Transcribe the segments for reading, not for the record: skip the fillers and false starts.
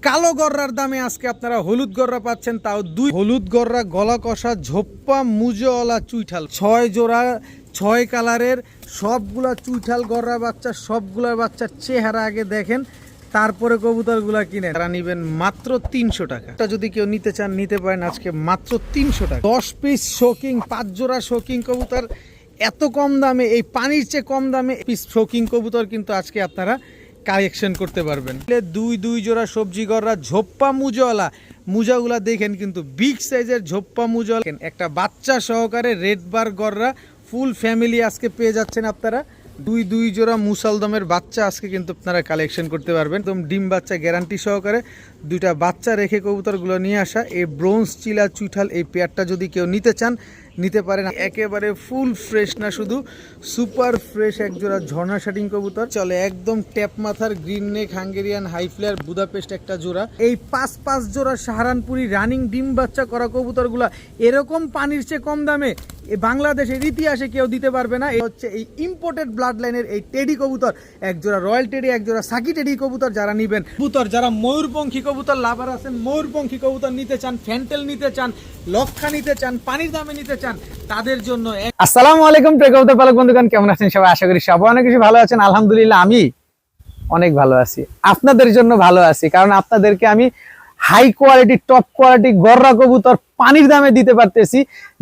কালো গররার দামে আজকে আপনারা হলুদ গররা পাচ্ছেন, তাও দুই হলুদ গররা, গলা কষা, ঝোপ্পা মুজওয়ালা চুইঠাল, 6 জোড়া 6 কালারের সবগুলা চুইঠাল গররা বাচ্চা। সবগুলার বাচ্চার চেহারা আগে দেখেন, তারপরে কবুতরগুলা কিনে তারা নেবেন মাত্র 300 টাকা। এটা যদি কেউ নিতে চান নিতে পারেন আজকে মাত্র 300 টাকা। 10 পিস শোকিং, 5 জোড়া শোকিং কবুতর এত কম দামে, এই পানির চেয়ে কম দামে পিস শোকিং কবুতর কিন্তু আজকে আপনারা কালেকশন করতে পারবেন। দুই জোড়া সবজি গররা, ঝোপ্পা মুজওয়ালা, মুজাগুলা দেখেন কিন্তু বিগ সাইজের ঝোপ্পা মুজওয়ালা, একটা বাচ্চা সহকারে রেড বার গররা ফুল ফ্যামিলি আজকে পেয়ে যাচ্ছেন আপনারা। দুই জোড়া মুসালদমের বাচ্চা আজকে কিন্তু আপনারা কালেকশন করতে পারবেন। একদম ডিম বাচ্চা গ্যারান্টি সহকারে দুইটা বাচ্চা রেখে কবুতরগুলো নিয়ে আসা এই ব্রোঞ্জ চিলা চুইঠাল এই পেয়ারটা যদি কেউ নিতে চান নিতে পারেন। একেবারে ফুল ফ্রেশ না, শুধু সুপার ফ্রেশ এক জোড়া ঝর্ণা শাটিং কবুতর চলে, একদম ট্যাপ মাথার green neck Hungarian high flyer Budapest একটা জোড়া। এই 5 জোড়া সাহারানপুরি রানিং ডিম বাচ্চা করা কবুতরগুলা এরকম পানির চেয়ে কম দামে বাংলাদেশের ইতিহাসে কেউ দিতে পারবে না। এই হচ্ছে এই ইম্পোর্টেড ব্লাড লাইনের এই টেডি কবুতর, এক জোড়া রয়্যাল টেডি, এক জোড়া সাকি টেডি কবুতর যারা নিবেন। কবুতর যারা ময়ূরপঙ্খী কবুতর লাভার আছেন, ময়ূরপঙ্খী কবুতর নিতে চান, ফ্যান্টেল নিতে চান, লক্ষা নিতে চান, পানির দামে নিতে চান, তাদের জন্য। আসসালামু আলাইকুম প্রিয় কবুতর পালক বন্ধুগণ, কেমন আছেন সবাই? আশা করি সবাই অনেক বেশি ভালো আছেন। আলহামদুলিল্লাহ আমি অনেক ভালো আছি, আপনাদের জন্য ভালো আছি, কারণ আপনাদেরকে আমি হাই কোয়ালিটি টপ কোয়ালিটি গররা কবুতর পানির দামে দিতে পারতেছি,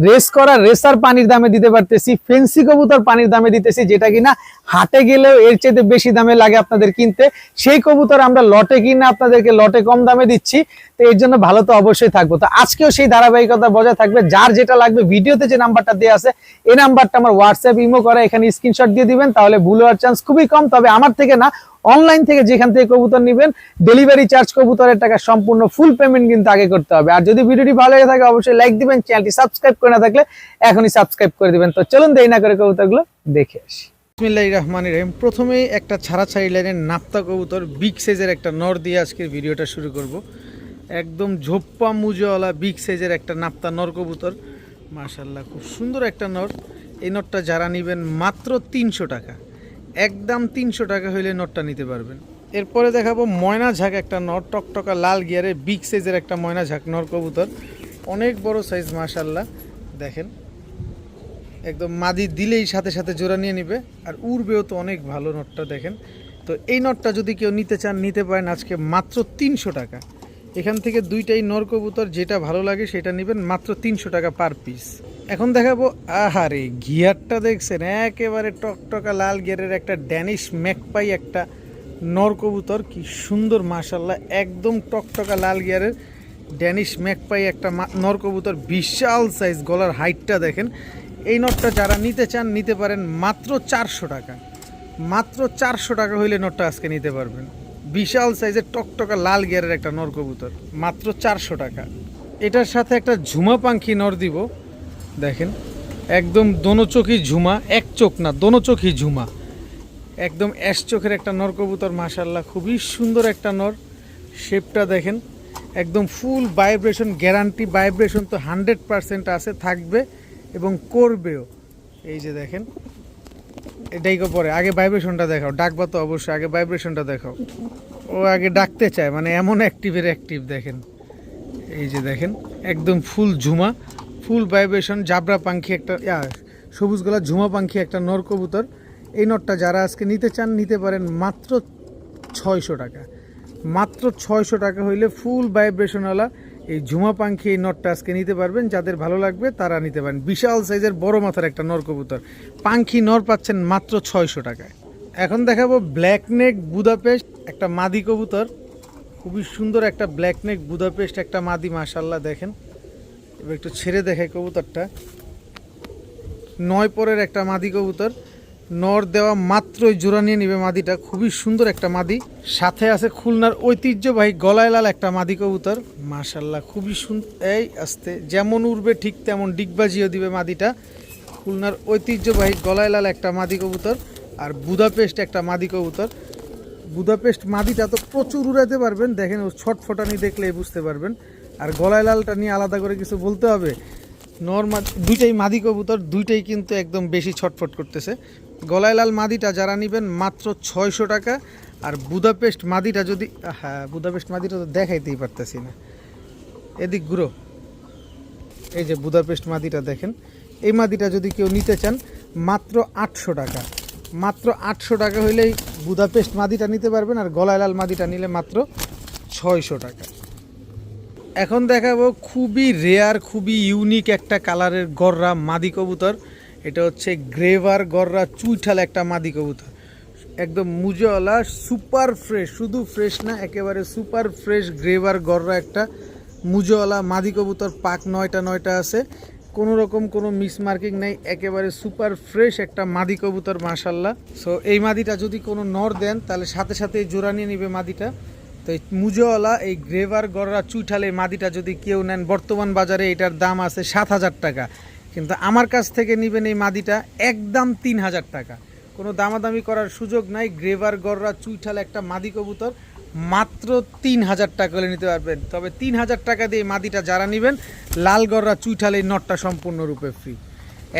রেস করা রেসার পানির দামে দিতে পারতেছি, ফেন্সি কবুতর পানির দামে দিতেছি, যেটা কিনা হাটে গেলেও এর চেয়ে বেশি দামে লাগে আপনাদের কিনতে। সেই কবুতর আমরা লটে কিনে আপনাদেরকে লটে কম দামে দিচ্ছি, তো এর জন্য ভালো তো অবশ্যই থাকবো। তো আজকেও সেই ধারাবাহিকতা বজায় থাকবে। যার যেটা লাগবে ভিডিওতে যে নাম্বারটা দেওয়া আছে এই নাম্বারটা আমার হোয়াটসঅ্যাপ ইমো করে এখানে স্ক্রিনশট দিয়ে দিবেন, তাহলে ভুল হওয়ার চান্স খুবই কম। তবে আমার থেকে না, অনলাইন থেকে যেখান থেকে কবুতর নেবেন ডেলিভারি চার্জ কবুতরের টাকা সম্পূর্ণ ফুল পেমেন্ট কিন্তু আগে করতে হবে। আর যদি ভিডিওটি ভালো লেগে থাকে অবশ্যই লাইক দিবেন, চ্যানেলটি সাবস্ক্রাইব করে না থাকলে এখনই সাবস্ক্রাইব করে দিবেন। তো চলুন দেরি না করে কবুতরগুলো দেখে আসি। বিসমিল্লাহির রহমানির রহিম। প্রথমেই একটা ছাড়াছাড়ি লাইনের নাপ্তা কবুতর বিগ সাইজের একটা নর দিয়ে আজকের ভিডিওটা শুরু করব। একদম ঝোপ্পা মুজওয়ালা বিগ সাইজের একটা নাপ্তা নর কবুতর, মাশাআল্লাহ খুব সুন্দর একটা নর। এই নরটা যারা নেবেন মাত্র 300 টাকা, একদম 300 টাকা হইলে নরটা নিতে পারবেন। এরপরে দেখাবো ময়না ঝাঁক একটা নর, টকটকা লাল গিয়ারে বিগ সাইজের একটা ময়না ঝাঁক নর কবুতর, অনেক বড় সাইজ মাশাআল্লাহ। দেখেন একদম মাদি দিলেই সাথে সাথে জোড়া নিয়ে নিবে, আর উড়বেও তো অনেক ভালো নটটা দেখেন। তো এই নটটা যদি কেউ নিতে চান নিতে পারেন আজকে মাত্র 300 টাকা। এখান থেকে দুইটাই নর কবুতর, যেটা ভালো লাগে সেটা নেবেন মাত্র 300 টাকা পার পিস। এখন দেখাবো আহারে গিয়ারটা দেখছেন, একেবারে টকটকা লাল গিয়ারের একটা ড্যানিশ ম্যাকপাই একটা নর কবুতর, কি সুন্দর মাশাআল্লাহ। একদম টকটকা লাল গিয়ারের ড্যানিশ ম্যাকপাই একটা নর কবুতর, বিশাল সাইজ, গলার হাইটটা দেখেন। এই নটটা যারা নিতে চান নিতে পারেন মাত্র 400 টাকা। মাত্র 400 টাকা হইলে নটটা আজকে নিতে পারবেন। বিশাল সাইজের টকটকা লাল গিয়ারের একটা নর কবুতর, মাত্র 400 টাকা। এটার সাথে একটা ঝুমা পাখি নর দিব, দেখেন একদম দোনো চোখই ঝুমা, এক চোখ না দোনো চোখই ঝুমা, একদম অ্যাশ চোখের একটা নর কবুতর মাশাআল্লাহ, খুবই সুন্দর একটা নর। শেপটা দেখেন একদম ফুল ভাইব্রেশন গ্যারান্টি, ভাইব্রেশন তো 100% আছে, থাকবে এবং করবেও। এই যে দেখেন এটাই পরে আগে ভাইব্রেশনটা দেখাও, ডাকবা তো অবশ্যই, আগে ভাইব্রেশনটা দেখাও। ও আগে ডাকতে চায়, মানে এমন অ্যাক্টিভের অ্যাক্টিভ দেখেন। এই যে দেখেন একদম ফুল ঝুমা, ফুল ভাইব্রেশন, জাবরা পাখি একটা, সবুজ গলা ঝুমা পাখি একটা নর কবুতর। এই নটটা যারা আজকে নিতে চান নিতে পারেন মাত্র 600 টাকা। মাত্র 600 টাকা হইলে ফুল ভাইব্রেশনওয়ালা এই ঝুমা পাখি এই নটটা আজকে নিতে পারবেন। যাদের ভালো লাগবে তারা নিতে পারেন। বিশাল সাইজের বড় মাথার একটা নর কবুতর, পাখি নর পাচ্ছেন মাত্র 600 টাকায়। এখন দেখাবো ব্ল্যাক নেক বুদাপেস্ট একটা মাদি কবুতর, খুবই সুন্দর একটা ব্ল্যাক নেক বুদাপেস্ট একটা মাদি মাশাআল্লাহ। দেখেন এবার একটু ছেড়ে দেখায় কবুতরটা, 9 পরের একটা মাদি কবুতর, নর দেওয়া মাত্রই জোড়া নিয়ে নিবে মাদিটা, খুবই সুন্দর একটা মাদি। সাথে আছে খুলনার ঐতিহ্যবাহী গলায় লাল একটা মাদি কবুতর মাশাআল্লাহ, খুবই সুন্দর। এই আস্তে যেমন উড়বে ঠিক তেমন ডিগবাজিও দিবে মাদিটা। খুলনার ঐতিহ্যবাহী গলায় লাল একটা মাদি কবুতর, আর বুদাপেস্ট একটা মাদি কবুতর। বুদাপেস্ট মাদিটা তো প্রচুর উড়াতে পারবেন, দেখেন ও ছটফটানি দেখলেই বুঝতে পারবেন। আর গলায় লালটা নিয়ে আলাদা করে কিছু বলতে হবে, দুইটাই মাদি কবুতর, দুইটাই কিন্তু একদম বেশি ছটফট করতেছে। গলায় লাল মাদিটা যারা নেবেন মাত্র 600 টাকা, আর বুদাপেস্ট মাদিটা যদি, হ্যাঁ বুদাপেস্ট মাদিটা তো দেখাইতেই পারতেছি না, এদিক ঘুরো। এই যে বুদাপেস্ট মাদিটা দেখেন, এই মাদিটা যদি কেউ নিতে চান মাত্র 800 টাকা, মাত্র 800 টাকা হইলেই বুদাপেস্ট মাদিটা নিতে পারবেন। আর গলায় লাল মাদিটা নিলে মাত্র 600 টাকা। এখন দেখাবো খুবই রেয়ার, খুবই ইউনিক একটা কালারের গররা মাদি কবুতর। এটা হচ্ছে গ্রেভার গররা চুইঠাল একটা মাদি কবুতর, একদম মুজওয়ালা, সুপার ফ্রেশ, শুধু ফ্রেশ না একেবারে সুপার ফ্রেশ গ্রেভার গররা একটা মুজওয়ালা মাদি কবুতর। পাক 9টা আছে, কোনো রকম কোনো মিসমার্কিং নেই, একেবারে সুপার ফ্রেশ একটা মাদি কবুতর মাশাল্লাহ। সো এই মাদিটা যদি কোনো নর দেন তাহলে সাথে সাথে জোড়া নিয়ে নিবে মাদিটা। তো এই মুজওয়ালা এই গ্রেভার গররা চুইঠাল এই মাদিটা যদি কেউ নেন, বর্তমান বাজারে এটার দাম আছে 7,000 টাকা, কিন্তু আমার কাছ থেকে নেবেন এই মাদিটা একদম 3,000 টাকা, কোনো দামাদামি করার সুযোগ নাই। গ্রেভার গররা চুইঠাল একটা মাদি কবুতর মাত্র 3,000 টাকা হলে নিতে পারবেন। তবে 3,000 টাকা দিয়ে মাদিটা যারা নেবেন, লাল গররা চুইঠাল এই নটটা সম্পূর্ণরূপে ফ্রি,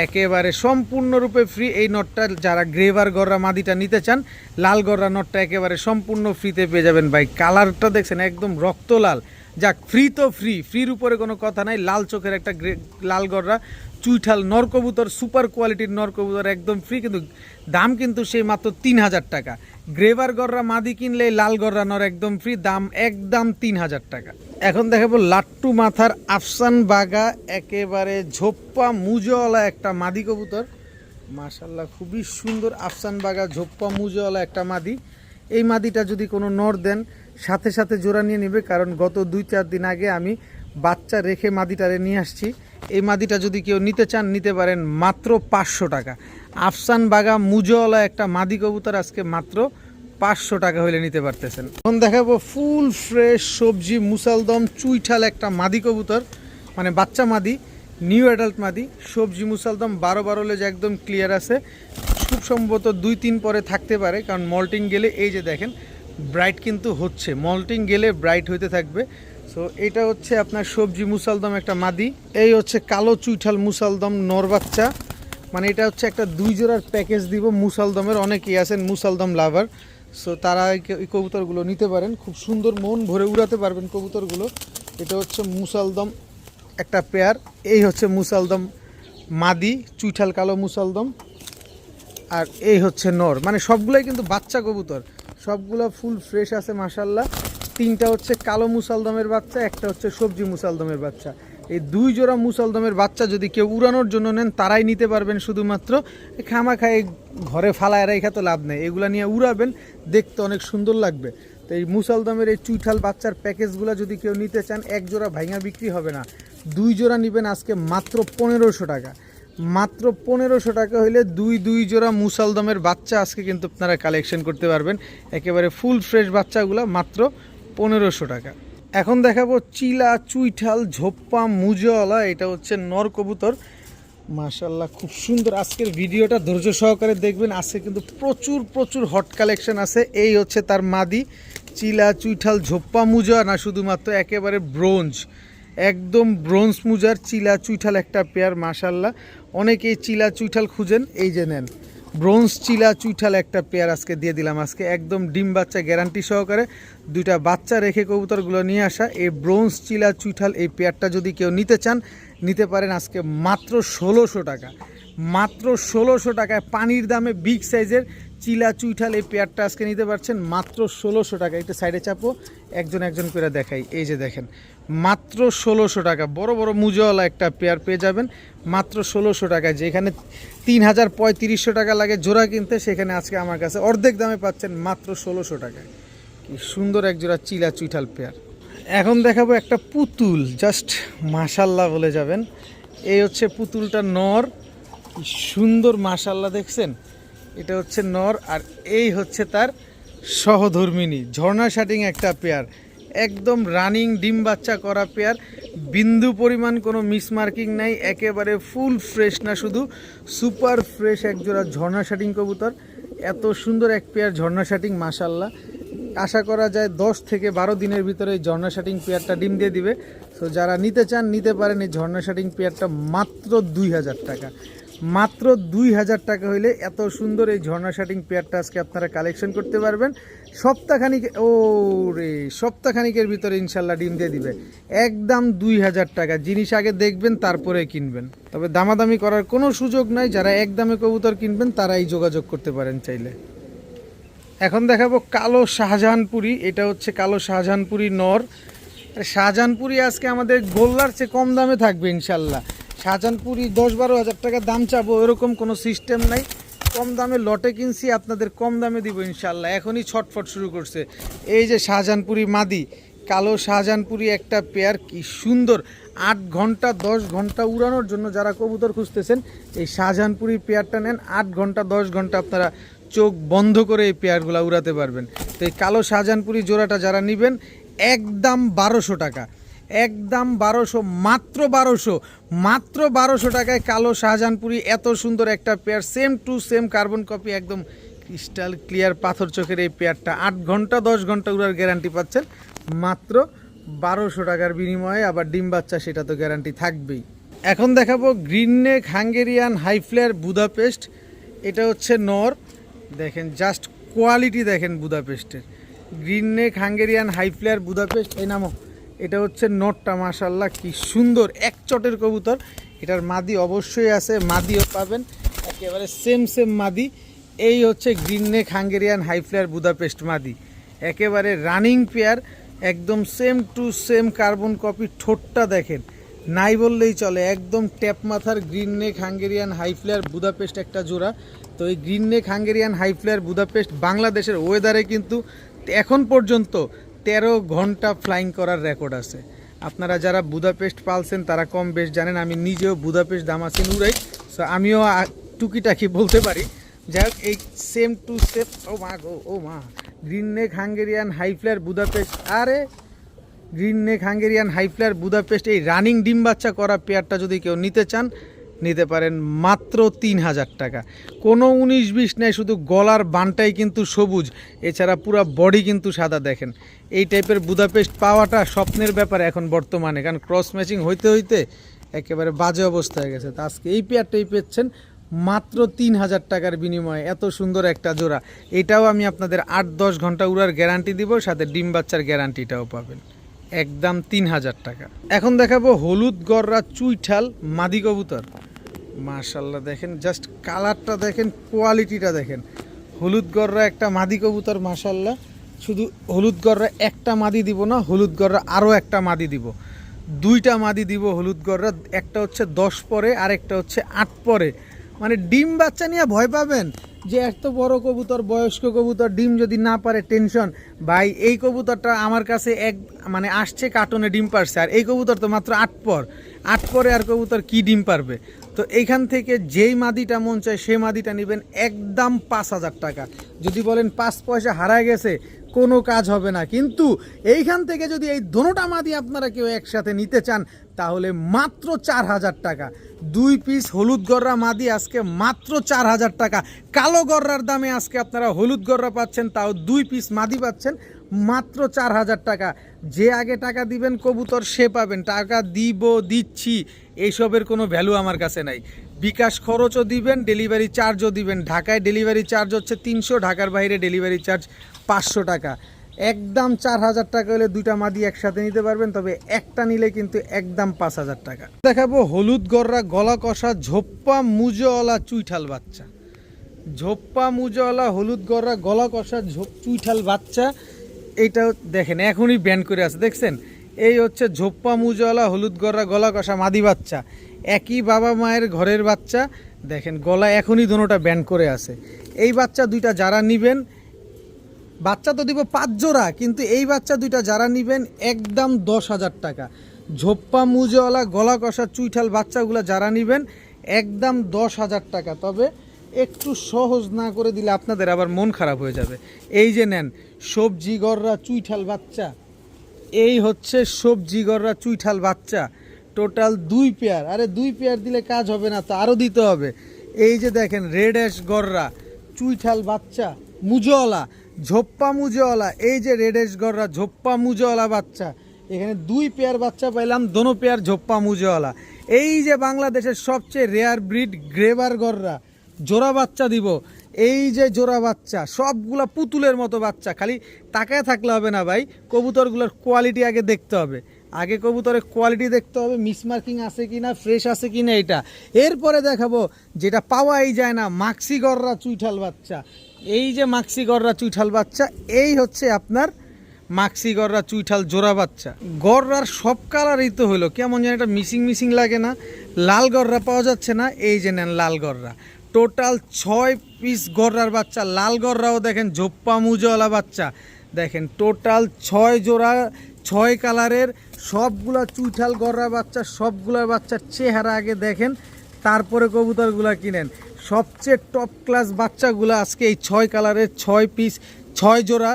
একেবারে সম্পূর্ণরূপে ফ্রি। এই নটটা যারা গ্রেভার গররা মাদিটা নিতে চান, লাল গররা নটটা একেবারে সম্পূর্ণ ফ্রিতে পেয়ে যাবেন ভাই। কালারটা দেখছেন একদম রক্ত লাল, যাক ফ্রি তো ফ্রি, ফ্রির উপরে কোনো কথা নাই। লাল চোখের একটা লাল গররা চুইঠাল নরকবুতর, সুপার কোয়ালিটির নরকবুতর, একদম ফ্রি, কিন্তু দাম কিন্তু সেই মাত্র 3,000 টাকা। গ্রেভার গররা মাদি কিনলে লাল গররা নর একদম ফ্রি, দাম একদম 3,000 টাকা। এখন দেখাবো লাট্টু মাথার আফসান বাগা, একেবারে ঝোপ্পা মুজওয়ালা একটা মাদি কবুতর মাশাল্লাহ, খুবই সুন্দর আফসান বাগা ঝোপ্পা মুজওয়ালা একটা মাদি। এই মাদিটা যদি কোনো নর দেন সাথে সাথে জোড়া নিয়ে নেবে, কারণ গত 2-4 দিন আগে আমি বাচ্চা রেখে মাদিটারে নিয়ে আসছি। এই মাদিটা যদি কেউ নিতে চান নিতে পারেন মাত্র 500 টাকা। আফসান বাগা মুজওয়ালা একটা মাদি কবুতর আজকে মাত্র 500 টাকা হলে নিতে পারতেছেন। এখন দেখাবো ফুল ফ্রেশ সবজি মুসালদম চুইঠাল একটা মাদি কবুতর, মানে বাচ্চা মাদি, নিউ অ্যাডাল্ট মাদি, সবজি মুসালদম 12 লেজ একদম ক্লিয়ার আছে। খুব সম্ভবত 2-3 পরে থাকতে পারে, কারণ মল্টিং গেলে এই যে দেখেন ব্রাইট কিন্তু হচ্ছে, মল্টিং গেলে ব্রাইট হইতে থাকবে। সো এটা হচ্ছে আপনার সবজি মুসালদম একটা মাদি। এই হচ্ছে কালো চুইঠাল মুসালদম নর বাচ্চা, মানে এটা হচ্ছে একটা 2 জোড়ার প্যাকেজ দিব মুসালদমের। অনেকেই আছেন মুসালদম লাভার, সো তারা এই কবুতরগুলো নিতে পারেন, খুব সুন্দর মন ভরে উড়াতে পারবেন কবুতরগুলো। এটা হচ্ছে মুসালদম একটা পেয়ার, এই হচ্ছে মুসালদম মাদি চুইঠাল কালো মুসালদম, আর এই হচ্ছে নর, মানে সবগুলোই কিন্তু বাচ্চা কবুতর, সবগুলো ফুল ফ্রেশ আছে মাশাল্লাহ। 3টা হচ্ছে কালো মুসালদমের বাচ্চা, একটা হচ্ছে সবজি মুসালদমের বাচ্চা। এই 2 জোড়া মুসালদমের বাচ্চা যদি কেউ উড়ানোর জন্য নেন তারাই নিতে পারবেন শুধুমাত্র। খামাখায় ঘরে ফালায় রেখা তো লাভ নেই, এগুলা নিয়ে উড়াবেন, দেখতে অনেক সুন্দর লাগবে। তো এই মুসালদমের এই চুইঠাল বাচ্চার প্যাকেজগুলো যদি কেউ নিতে চান, 1 জোড়া ভাঙা বিক্রি হবে না, 2 জোড়া নেবেন আজকে মাত্র 1500 টাকা। মাত্র 1500 টাকা হইলে 2 জোড়া মুসালদমের বাচ্চা আজকে কিন্তু আপনারা কালেকশন করতে পারবেন, একেবারে ফুল ফ্রেশ বাচ্চাগুলো মাত্র 1500 টাকা। এখন দেখাবো চিলা চুইঠাল ঝোপ্পা মুজওয়ালা, এটা হচ্ছে নর কবুতর মাশাল্লাহ, খুব সুন্দর। আজকের ভিডিওটা ধৈর্য সহকারে দেখবেন, আজকে কিন্তু প্রচুর হট কালেকশন আছে। এই হচ্ছে তার মাদি চিলা চুইঠাল ঝোপ্পা মুজা, না শুধুমাত্র একেবারে ব্রোঞ্জ, একদম ব্রোঞ্জ মুজার চিলা চুইঠাল একটা পেয়ার মাশাল্লাহ। অনেকেই চিলা চুইঠাল খুঁজেন, এই যে নেন ব্রোঞ্জ চিলা চুইঠাল একটা পেয়ার আজকে দিয়ে দিলাম। আজকে একদম ডিম বাচ্চা গ্যারান্টি সহকারে 2টা বাচ্চা রেখে কবুতরগুলো নিয়ে আসা এই ব্রোঞ্জ চিলা চুইঠাল এই পেয়ারটা যদি কেউ নিতে চান নিতে পারেন আজকে মাত্র 1600 টাকা। মাত্র 1600 টাকায় পানির দামে বিগ সাইজের চিলা চুইঠাল এই পেয়ারটা আজকে নিতে পারছেন মাত্র 1600 টাকা। একটু সাইডে চাপো, একজন করে দেখাই, এই যে দেখেন মাত্র 1600 টাকা, বড় মুজওয়ালা একটা পেয়ার পেয়ে যাবেন মাত্র 1600 টাকায়। যেখানে 3500 টাকা লাগে জোড়া কিনতে, সেখানে আজকে আমার কাছে অর্ধেক দামে পাচ্ছেন মাত্র 1600 টাকায়। কি সুন্দর এক জোড়া চিলা চুইঠাল পেয়ার। এখন দেখাবো একটা পুতুল, জাস্ট মাশাল্লাহ বলে যাবেন। এই হচ্ছে পুতুলটা নর, কি সুন্দর মাশাল্লাহ দেখছেন, এটা হচ্ছে নর, আর এই হচ্ছে তার সহধর্মিনী ঝর্ণা শাটিং একটা পেয়ার, একদম রানিং ডিম বাচ্চা করা পেয়ার, বিন্দু পরিমাণ কোনো মিসমার্কিং নাই, একেবারে ফুল ফ্রেশ, না শুধু সুপার ফ্রেশ এক জোড়া ঝর্ণা শাটিং কবুতর। এত সুন্দর এক পেয়ার ঝর্ণা শাটিং মাশাল্লাহ, আশা করা যায় 10 থেকে 12 দিনের ভিতরে এই ঝর্ণা শাটিং পেয়ারটা ডিম দিয়ে দিবে। সো যারা নিতে চান নিতে পারেন এই ঝর্ণা শাটিং পেয়ারটা মাত্র 2000 টাকা। মাত্র 2000 টাকা হইলে এত সুন্দর এই ঝর্ণা শাটিং পেয়ারটা আজকে আপনারা কালেকশন করতে পারবেন। সপ্তাহখানিক সপ্তাহখানিকের ভিতরে ইনশাল্লাহ ডিম দিয়ে দিবে। একদম 2000 টাকা। জিনিস আগে দেখবেন তারপরে কিনবেন, তবে দামাদামি করার কোনো সুযোগ নাই। যারা একদমে কবুতর কিনবেন তারাই যোগাযোগ করতে পারেন চাইলে। এখন দেখাবো কালো শাহজাহানপুরি। এটা হচ্ছে কালো শাহজাহানপুরি নর। শাহজাহানপুরি আজকে আমাদের গোল্লার চেয়ে কম দামে থাকবে ইনশাল্লাহ। শাহজাহানপুরি 10-12 হাজার টাকা দাম চাবো এরকম কোনো সিস্টেম নাই। কম দামে লটে কিনছি, আপনাদের কম দামে দিব ইনশাল্লাহ। এখনই ছটফট শুরু করছে। এই যে শাহজাহানপুরি মাদি, কালো শাহজাহানপুরি একটা পেয়ার, কি সুন্দর। 8 ঘন্টা 10 ঘন্টা উড়ানোর জন্য যারা কবুতর খুঁজতেছেন এই শাহজাহানপুরি পেয়ারটা নেন। 8 ঘন্টা 10 ঘন্টা আপনারা চোখ বন্ধ করে এই পেয়ারগুলো উড়াতে পারবেন। তো এই কালো শাহজাহানপুরি জোড়াটা যারা নেবেন একদম 1200 টাকা, একদম 1200, মাত্র 1200 টাকায় কালো শাহজাহানপুরি এত সুন্দর একটা pair, same to same carbon copy, একদম ক্রিস্টাল ক্লিয়ার পাথর চোখের এই পেয়ারটা 8 ঘন্টা 10 ঘন্টা উড়ার গ্যারান্টি পাচ্ছেন মাত্র 1200 টাকার বিনিময়ে। আবার ডিম বাচ্চা সেটা তো গ্যারান্টি থাকবেই। এখন দেখাবো green neck Hungarian high flyer Budapest. এটা হচ্ছে নর। দেখেন জাস্ট কোয়ালিটি দেখেন বুদাপেস্টের। Green neck Hungarian high flyer Budapest, এই নামও। এটা হচ্ছে নটটা, মাশাল্লাহ কি সুন্দর, এক চটের কবুতর। এটার মাদি অবশ্যই আছে, মাদিও পাবেন একেবারে সেম মাদি। এই হচ্ছে green neck Hungarian high flyer Budapest মাদি, একেবারে রানিং পেয়ার, একদম same to same carbon copy. ঠোঁটটা দেখেন, নাই বললেই চলে, একদম ট্যাপ মাথার green neck Hungarian high flyer Budapest একটা জোড়া। তো এই green neck Hungarian high flyer Budapest বাংলাদেশের ওয়েদারে কিন্তু এখন পর্যন্ত 13 ঘন্টা ফ্লাইং করার রেকর্ড আছে। আপনারা যারা বুদাপেস্ট পালছেন তারা কম বেশ জানেন। আমি নিজেও বুদাপেস্ট দামাসিন উড়াই, সো আমিও টুকিটাকি বলতে পারি। যাই হোক, এই সেম টু সেম, ও মা green neck Hungarian high flyer Budapest. আরে green neck Hungarian high flyer Budapest এই রানিং ডিম বাচ্চা করা পেয়ারটা যদি কেউ নিতে চান নিতে পারেন মাত্র 3000 টাকা। কোনো 19-20 নেই, শুধু গলার বানটাই কিন্তু সবুজ, এছাড়া পুরো বডি কিন্তু সাদা। দেখেন এই টাইপের বুদাপেস্ট পাওয়াটা স্বপ্নের ব্যাপার এখন বর্তমানে, কারণ ক্রস ম্যাচিং হইতে হইতে একেবারে বাজে অবস্থা হয়ে গেছে। তো আজকে এই পেয়ারটাই পেচ্ছেন মাত্র 3000 টাকার বিনিময়ে, এত সুন্দর একটা জোড়া। এটাও আমি আপনাদের 8-10 ঘন্টা উড়ার গ্যারান্টি দিব, সাথে ডিম বাচ্চার গ্যারান্টিটাও পাবেন, একদম 3000 টাকা। এখন দেখাবো হলুদ গররা চুইঠাল মাদি কবুতর। মাশাল্লাহ দেখেন জাস্ট কালারটা দেখেন, কোয়ালিটিটা দেখেন। হলুদ গররা একটা মাদি কবুতর, মাশাল্লাহ। শুধু হলুদ গররা একটা মাদি দিব না, হলুদ গররা আরও একটা মাদি দিব, 2টা মাদি দিব হলুদ গররা। একটা হচ্ছে 10 পরে আর একটা হচ্ছে 8 পরে। মানে ডিম বাচ্চা নিয়ে ভয় পাবেন যে এত বড় কবুতর, বয়স্ক কবুতর, ডিম যদি না পারে টেনশন। ভাই এই কবুতরটা আমার কাছে মানে আসছে কার্টনে ডিম পারছে, আর এই কবুতর তো মাত্র 8 পরে আর কবুতর কি ডিম পারবে। তো এইখান থেকে যেই মাদিটা মন চায় সেই মাদিটা নেবেন একদম 5000 টাকা। যদি বলেন 5 পয়সা হারায় গেছে কোনো কাজ হবে না, কিন্তু এইখান থেকে যদি এই দোনোটা মাদি আপনারা কেউ একসাথে নিতে চান তাহলে মাত্র 4000 টাকা। 2 পিস হলুদ গররা মাদি আজকে মাত্র 4000 টাকা। কালো গররার দামে আজকে আপনারা হলুদ গররা পাচ্ছেন, তাও 2 পিস মাদি পাচ্ছেন মাত্র 4000 টাকা। যে আগে টাকা দিবেন কবুতর সে পাবেন, টাকা দিচ্ছি এইসবের কোনো ভ্যালু আমার কাছে নাই। বিকাশ খরচও দিবেন, ডেলিভারি চার্জও দিবেন। ঢাকায় ডেলিভারি চার্জ হচ্ছে 300, ঢাকার বাইরে ডেলিভারি চার্জ 500 টাকা। একদম 4000 টাকা হলে 2টা মাদি একসাথে নিতে পারবেন, তবে একটা নিলে কিন্তু একদম 5000 টাকা। দেখাবো হলুদ গররা গলা কষা ঝোপ্পা মুজওয়ালা চুইঠাল বাচ্চা। ঝোপ্পা মুজওয়ালা হলুদ গররা গলা কষা চুইঠাল বাচ্চা। এইটা দেখেন এখনই ব্যান করে আছে, দেখছেন? এই হচ্ছে ঝোপ্পা মুজওয়ালা হলুদ গররা গলা কষা মাদি বাচ্চা, একই বাবা মায়ের ঘরের বাচ্চা। দেখেন গলা এখনই দোনোটা ব্যান করে আছে। এই বাচ্চা 2টা যারা নিবেন, বাচ্চা তো দিব 5 জোড়া, কিন্তু এই বাচ্চা 2টা যারা নিবেন একদম 10,000 টাকা। ঝোপ্পা মুজওয়ালা গলা কষা চুইঠাল বাচ্চাগুলো যারা নিবেন একদম 10,000 টাকা। তবে একটু সহজ না করে দিলে আপনাদের আবার মন খারাপ হয়ে যাবে। এই যে নেন সবজি গররা চুইঠাল বাচ্চা, এই হচ্ছে সবজি গররা চুইঠাল বাচ্চা, টোটাল 2 পেয়ার। আরে 2 পেয়ার দিলে কাজ হবে না, তো আরও দিতে হবে। এই যে দেখেন রেড অ্যাশ গররা চুইঠাল বাচ্চা মুজওয়ালা, ঝোপ্পা মুজওয়ালা। এই যে রেড অ্যাশ গররা ঝোপ্পা মুজওয়ালা বাচ্চা, এখানে 2 পেয়ার বাচ্চা পাইলাম, দোনো পেয়ার ঝোপ্পা মুজওয়ালা। এই যে বাংলাদেশের সবচেয়ে রেয়ার ব্রিড গ্রেভার গররা জোড়া বাচ্চা দিব, এই যে জোড়া বাচ্চা সবগুলা পুতুলের মতো বাচ্চা। খালি তাকায় থাকলে হবে না ভাই, কবুতরগুলোর কোয়ালিটি আগে দেখতে হবে। আগে কবুতরের কোয়ালিটি দেখতে হবে, মিসমার্কিং আছে কি না, ফ্রেশ আছে কি না এটা। এরপরে দেখাবো যেটা পাওয়াই যায় না, মাক্সি গররা চুইঠাল বাচ্চা। এই যে মাক্সি গররা চুইঠাল বাচ্চা, এই হচ্ছে আপনার মাক্সি গররা চুইঠাল জোড়া বাচ্চা। গররার সব কালারই তো হলো, কেমন যেন একটা মিসিং লাগে না। লাল গররা পাওয়া যাচ্ছে না, এই যে নেন লাল গররা। টোটাল 6 পিস গররার বাচ্চা, লাল গররাও দেখেন ঝোপ্পা মুজওয়ালা বাচ্চা। দেখেন টোটাল 6 জোড়া, 6 কালারের সবগুলা চুইঠাল গররার বাচ্চা। সবগুলার বাচ্চার চেহারা আগে দেখেন, তারপরে কবুতরগুলা কিনেন। সবচেয়ে টপ ক্লাস বাচ্চাগুলো আজকে এই 6 কালারের 6 পিস 6 জোড়া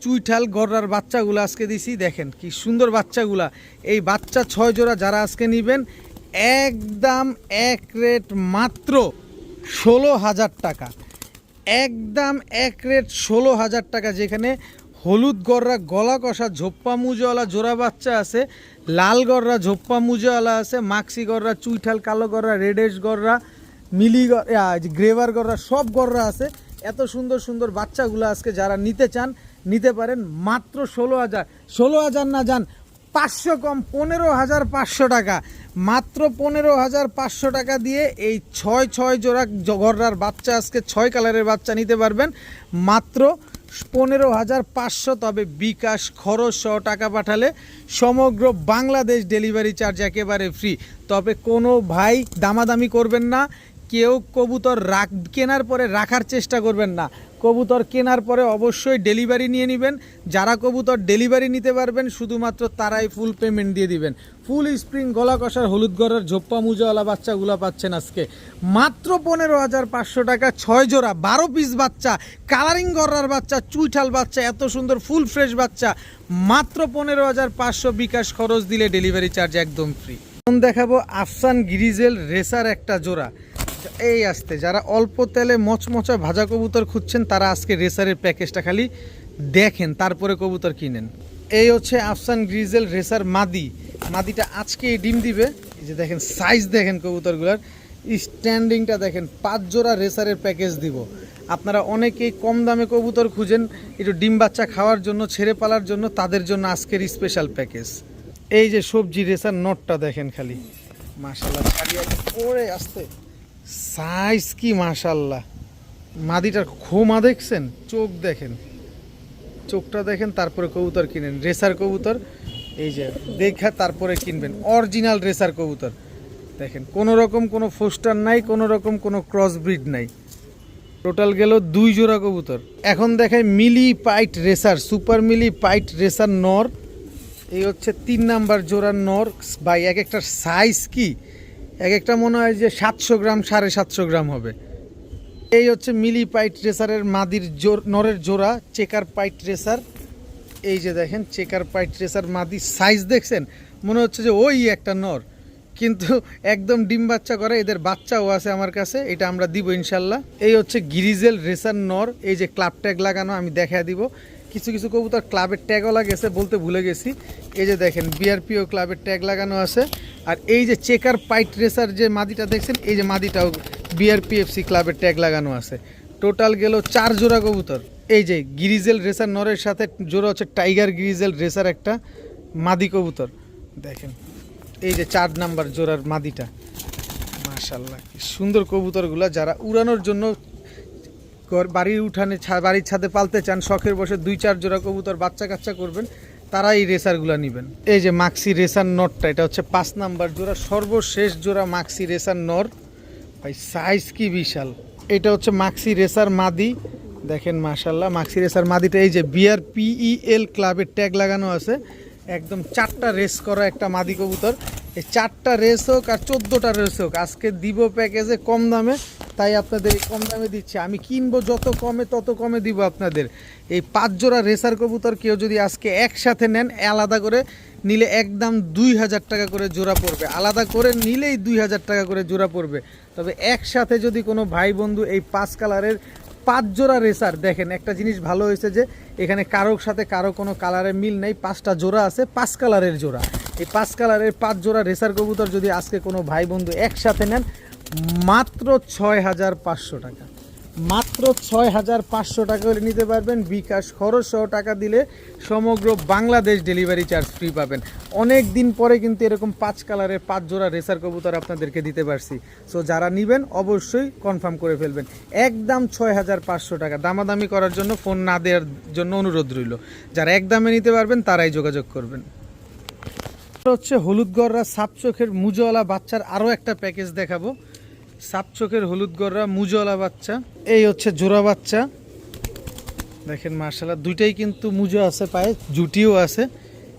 চুইঠাল গররার বাচ্চাগুলো আজকে দিছি। দেখেন কি সুন্দর বাচ্চাগুলা। এই বাচ্চা 6 জোড়া যারা আজকে নেবেন, একদম এক রেট মাত্র 16,000 টাকা। একদম এক রেট 16,000 টাকা। যেখানে হলুদ গররা গলা কষা ঝোপ্পা মুজওয়ালা জোড়া বাচ্চা আছে, লাল গররা ঝোপ্পা মুজওয়ালা আছে, মাক্সি গররা চুইঠাল কালো গররা রেডেশ গররা মিলি গ্রেভার গররা সব গররা আছে। এত সুন্দর সুন্দর বাচ্চাগুলো আজকে যারা নিতে চান নিতে পারেন মাত্র 16,000। 16,000 না যান 500 কম, 15,500 টাকা। মাত্র 15,500 টাকা দিয়ে এই 6 জোড়া গররার বাচ্চা আজকে 6 কালারের বাচ্চা নিতে পারবেন মাত্র 15,500। তবে বিকাশ খরচ সহ টাকা পাঠালে সমগ্র বাংলাদেশ ডেলিভারি চার্জ একেবারে ফ্রি। তবে কোনো ভাই দামাদামি করবেন না, কেউ কবুতর কেনার পরে রাখার চেষ্টা করবেন না। কবুতর কেনার পরে অবশ্যই ডেলিভারি নিয়ে নেবেন। যারা কবুতর ডেলিভারি নিতে পারবেন শুধুমাত্র তারাই ফুল পেমেন্ট দিয়ে দিবেন। ফুল স্প্রিং গলা কষার হলুদ গড়ার ঝোপ্পা মুজাওয়ালা বাচ্চাগুলো পাচ্ছেন আজকে মাত্র 15,500 টাকা। 6 জোড়া 12 পিস বাচ্চা, কালারিং গড়ার বাচ্চা, চুইঠাল বাচ্চা, এত সুন্দর ফুল ফ্রেশ বাচ্চা মাত্র 15,500। বিকাশ খরচ দিলে ডেলিভারি চার্জ একদম ফ্রি। এখন দেখাবো আফসান গ্রিজেল রেসার একটা জোড়া। এই আসতে যারা অল্প তেলে মচমচা ভাজা কবুতর খুঁজছেন তারা আজকে রেসারের প্যাকেজটা খালি দেখেন, তারপরে কবুতর কিনেন। এই হচ্ছে আফসান গ্রিজেল রেসার মাদিটা আজকে ডিম দিবে। এই যে দেখেন সাইজ দেখেন কবুতরগুলোর, স্ট্যান্ডিংটা দেখেন। 5 জোড়া রেসারের প্যাকেজ দিব। আপনারা অনেকেই কম দামে কবুতর খুঁজেন একটু ডিম বাচ্চা খাওয়ার জন্য, ছেড়ে পালার জন্য, তাদের জন্য আজকের স্পেশাল প্যাকেজ। এই যে সবজি রেসার নটটা দেখেন খালি, মাশাআল্লাহ ছাড়িয়ে পড়ে আসতে সাইজ কি মাশাআল্লাহ। মাদিটার খোমা দেখছেন, চোখ দেখেন, চোখটা দেখেন, তারপরে কবুতর কিনেন। রেসার কবুতর এই যে দেখা তারপরে কিনবেন, অরিজিনাল রেসার কবুতর দেখেন। কোনো রকম কোনো ফোস্টার নাই, কোনো রকম কোনো ক্রস ব্রিড নাই। টোটাল গেল 2 জোড়া কবুতর। এখন দেখায় মিলি পাইট রেসার, সুপার মিলি পাইট রেসার নর। এই হচ্ছে 3 নাম্বার জোড়ার নর। ভাই এক একটার সাইজ কি, এক একটা মনে হয় যে 700 গ্রাম 750 গ্রাম হবে। এই হচ্ছে মিলি পাইট রেসারের মাদির নরের জোড়া, চেকার পাইট রেসার। এই যে দেখেন চেকার পাইট রেসার মাদি, সাইজ দেখছেন, মনে হচ্ছে যে ওই একটা নর, কিন্তু একদম ডিম বাচ্চা করে। এদের বাচ্চাও আছে আমার কাছে, এটা আমরা দিব ইনশাল্লাহ। এই হচ্ছে গ্রিজেল রেসার নর। এই যে ক্লাব ট্যাগ লাগানো, আমি দেখা দিব। কিছু কিছু কবুতর ক্লাবের ট্যাগও লাগেছে, বলতে ভুলে গেছি। এই যে দেখেন বিআরপিও ক্লাবের ট্যাগ লাগানো আছে। আর এই যে চেকার পাইট রেসার যে মাদিটা দেখছেন, এই যে মাদিটাও বিআরপিএফসি ক্লাবের ট্যাগ লাগানো আছে। টোটাল গেল 4 জোড়া কবুতর। এই যে গ্রিজেল রেসার নরের সাথে জোড়া হচ্ছে টাইগার গ্রিজেল রেসার একটা মাদি কবুতর দেখেন। এই যে 4 নাম্বার জোড়ার মাদিটা, মাশাআল্লাহ কি সুন্দর কবুতরগুলা। যারা উড়ানোর জন্য বাড়ির উঠানে বাড়ির ছাদে পালতে চান, শখের বসে 2-4 জোড়া কবুতর বাচ্চা কাচ্চা করবেন, তারা এই রেসারগুলো নেবেন। এই যে মাক্সি রেসার নরটা, এটা হচ্ছে 5 নাম্বার জোড়া, সর্বশেষ জোড়া মাক্সি রেসার নর। ভাই সাইজ কি বিশাল। এটা হচ্ছে মাক্সি রেসার মাদি দেখেন, মাশাআল্লাহ মাক্সি রেসার মাদিটা। এই যে বিআরপিএল ক্লাবের ট্যাগ লাগানো আছে। একদম 4টা রেস করা একটা মাদি কবুতর। এই 4টা রেস হোক আর 14টা রেস হোক, আজকে দিব প্যাকেজে কম দামে, তাই আপনাদের এই কম দামে দিচ্ছি। আমি কিনবো যত কমে তত কমে দিব আপনাদের। এই 5 জোড়া রেসার কবুতর কেউ যদি আজকে একসাথে নেন, আলাদা করে নিলে একদম 2,000 টাকা করে জোড়া পড়বে। আলাদা করে নিলেই 2,000 টাকা করে জোড়া পড়বে। তবে একসাথে যদি কোনো ভাই বন্ধু এই 5 কালারের 5 জোড়া রেসার। দেখেন একটা জিনিস ভালো হয়েছে যে এখানে কারোর সাথে কারো কোনো কালারের মিল নেই, 5টা জোড়া আছে, 5 কালারের জোড়া। এই 5 কালারের 5 জোড়া রেসার কবুতর যদি আজকে কোনো ভাই বন্ধু একসাথে নেন, মাত্র 6500 টাকা, মাত্র 6500 টাকা হলে নিতে পারবেন। বিকাশ খরচ সহ টাকা দিলে সমগ্র বাংলাদেশ ডেলিভারি চার্জ ফ্রি পাবেন। অনেক দিন পরে কিন্তু এরকম 5 কালারের 5 জোড়া রেসার কবুতর আপনাদেরকে দিতে পারছি। সো যারা নেবেন অবশ্যই কনফার্ম করে ফেলবেন। একদম 6500 টাকা। দামাদামি করার জন্য ফোন না দেওয়ার জন্য অনুরোধ রইল। যারা একদমে নিতে পারবেন তারাই যোগাযোগ করবেন। হচ্ছে হলুদ গররা সাপ চোখের মুজওয়ালা বাচ্চার আরও একটা প্যাকেজ দেখাবো। সাপ চোখের হলুদ গররা মুজওয়ালা বাচ্চা, এই হচ্ছে জোড়া বাচ্চা। দেখেন মাশাল্লাহ দুইটাই কিন্তু মুজো আছে, পায়ে জুটিও আছে।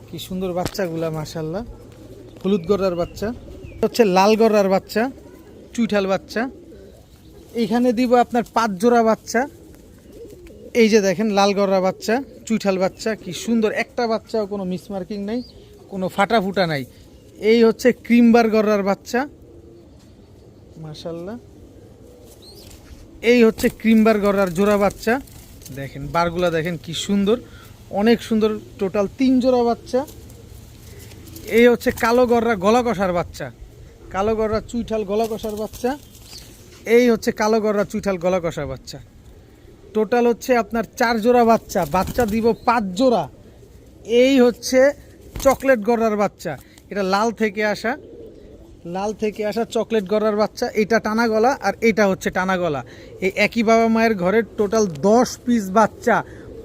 কি সুন্দর বাচ্চাগুলা মাশাল্লাহ। হলুদ গররার বাচ্চা হচ্ছে লাল গররার বাচ্চা, চুইঠাল বাচ্চা। এইখানে দিব আপনার 5 জোড়া বাচ্চা। এই যে দেখেন লাল গররা বাচ্চা, চুইঠাল বাচ্চা, কি সুন্দর। একটা বাচ্চাও কোনো মিসমার্কিং নেই, কোনো ফাটা ফুটা নাই। এই হচ্ছে ক্রিমবার গররার বাচ্চা মাশাল্লাহ। এই হচ্ছে ক্রিমবার গররার জোড়া বাচ্চা। দেখেন বারগুলা দেখেন কি সুন্দর, অনেক সুন্দর। টোটাল 3 জোড়া বাচ্চা। এই হচ্ছে কালো গররা গলা কষার বাচ্চা, কালো গররা চুইঠাল গলা কষার বাচ্চা। এই হচ্ছে কালো গররা চুইঠাল গলা কষার বাচ্চা। টোটাল হচ্ছে আপনার 4 জোড়া বাচ্চা, বাচ্চা দিব 5 জোড়া। এই হচ্ছে চকলেট গররার বাচ্চা, এটা লাল থেকে আসা, লাল থেকে আসা চকলেট গররার বাচ্চা। এটা টানা গলা আর এটা হচ্ছে টানা গলা। এই একই বাবা মায়ের ঘরের টোটাল 10 পিস বাচ্চা,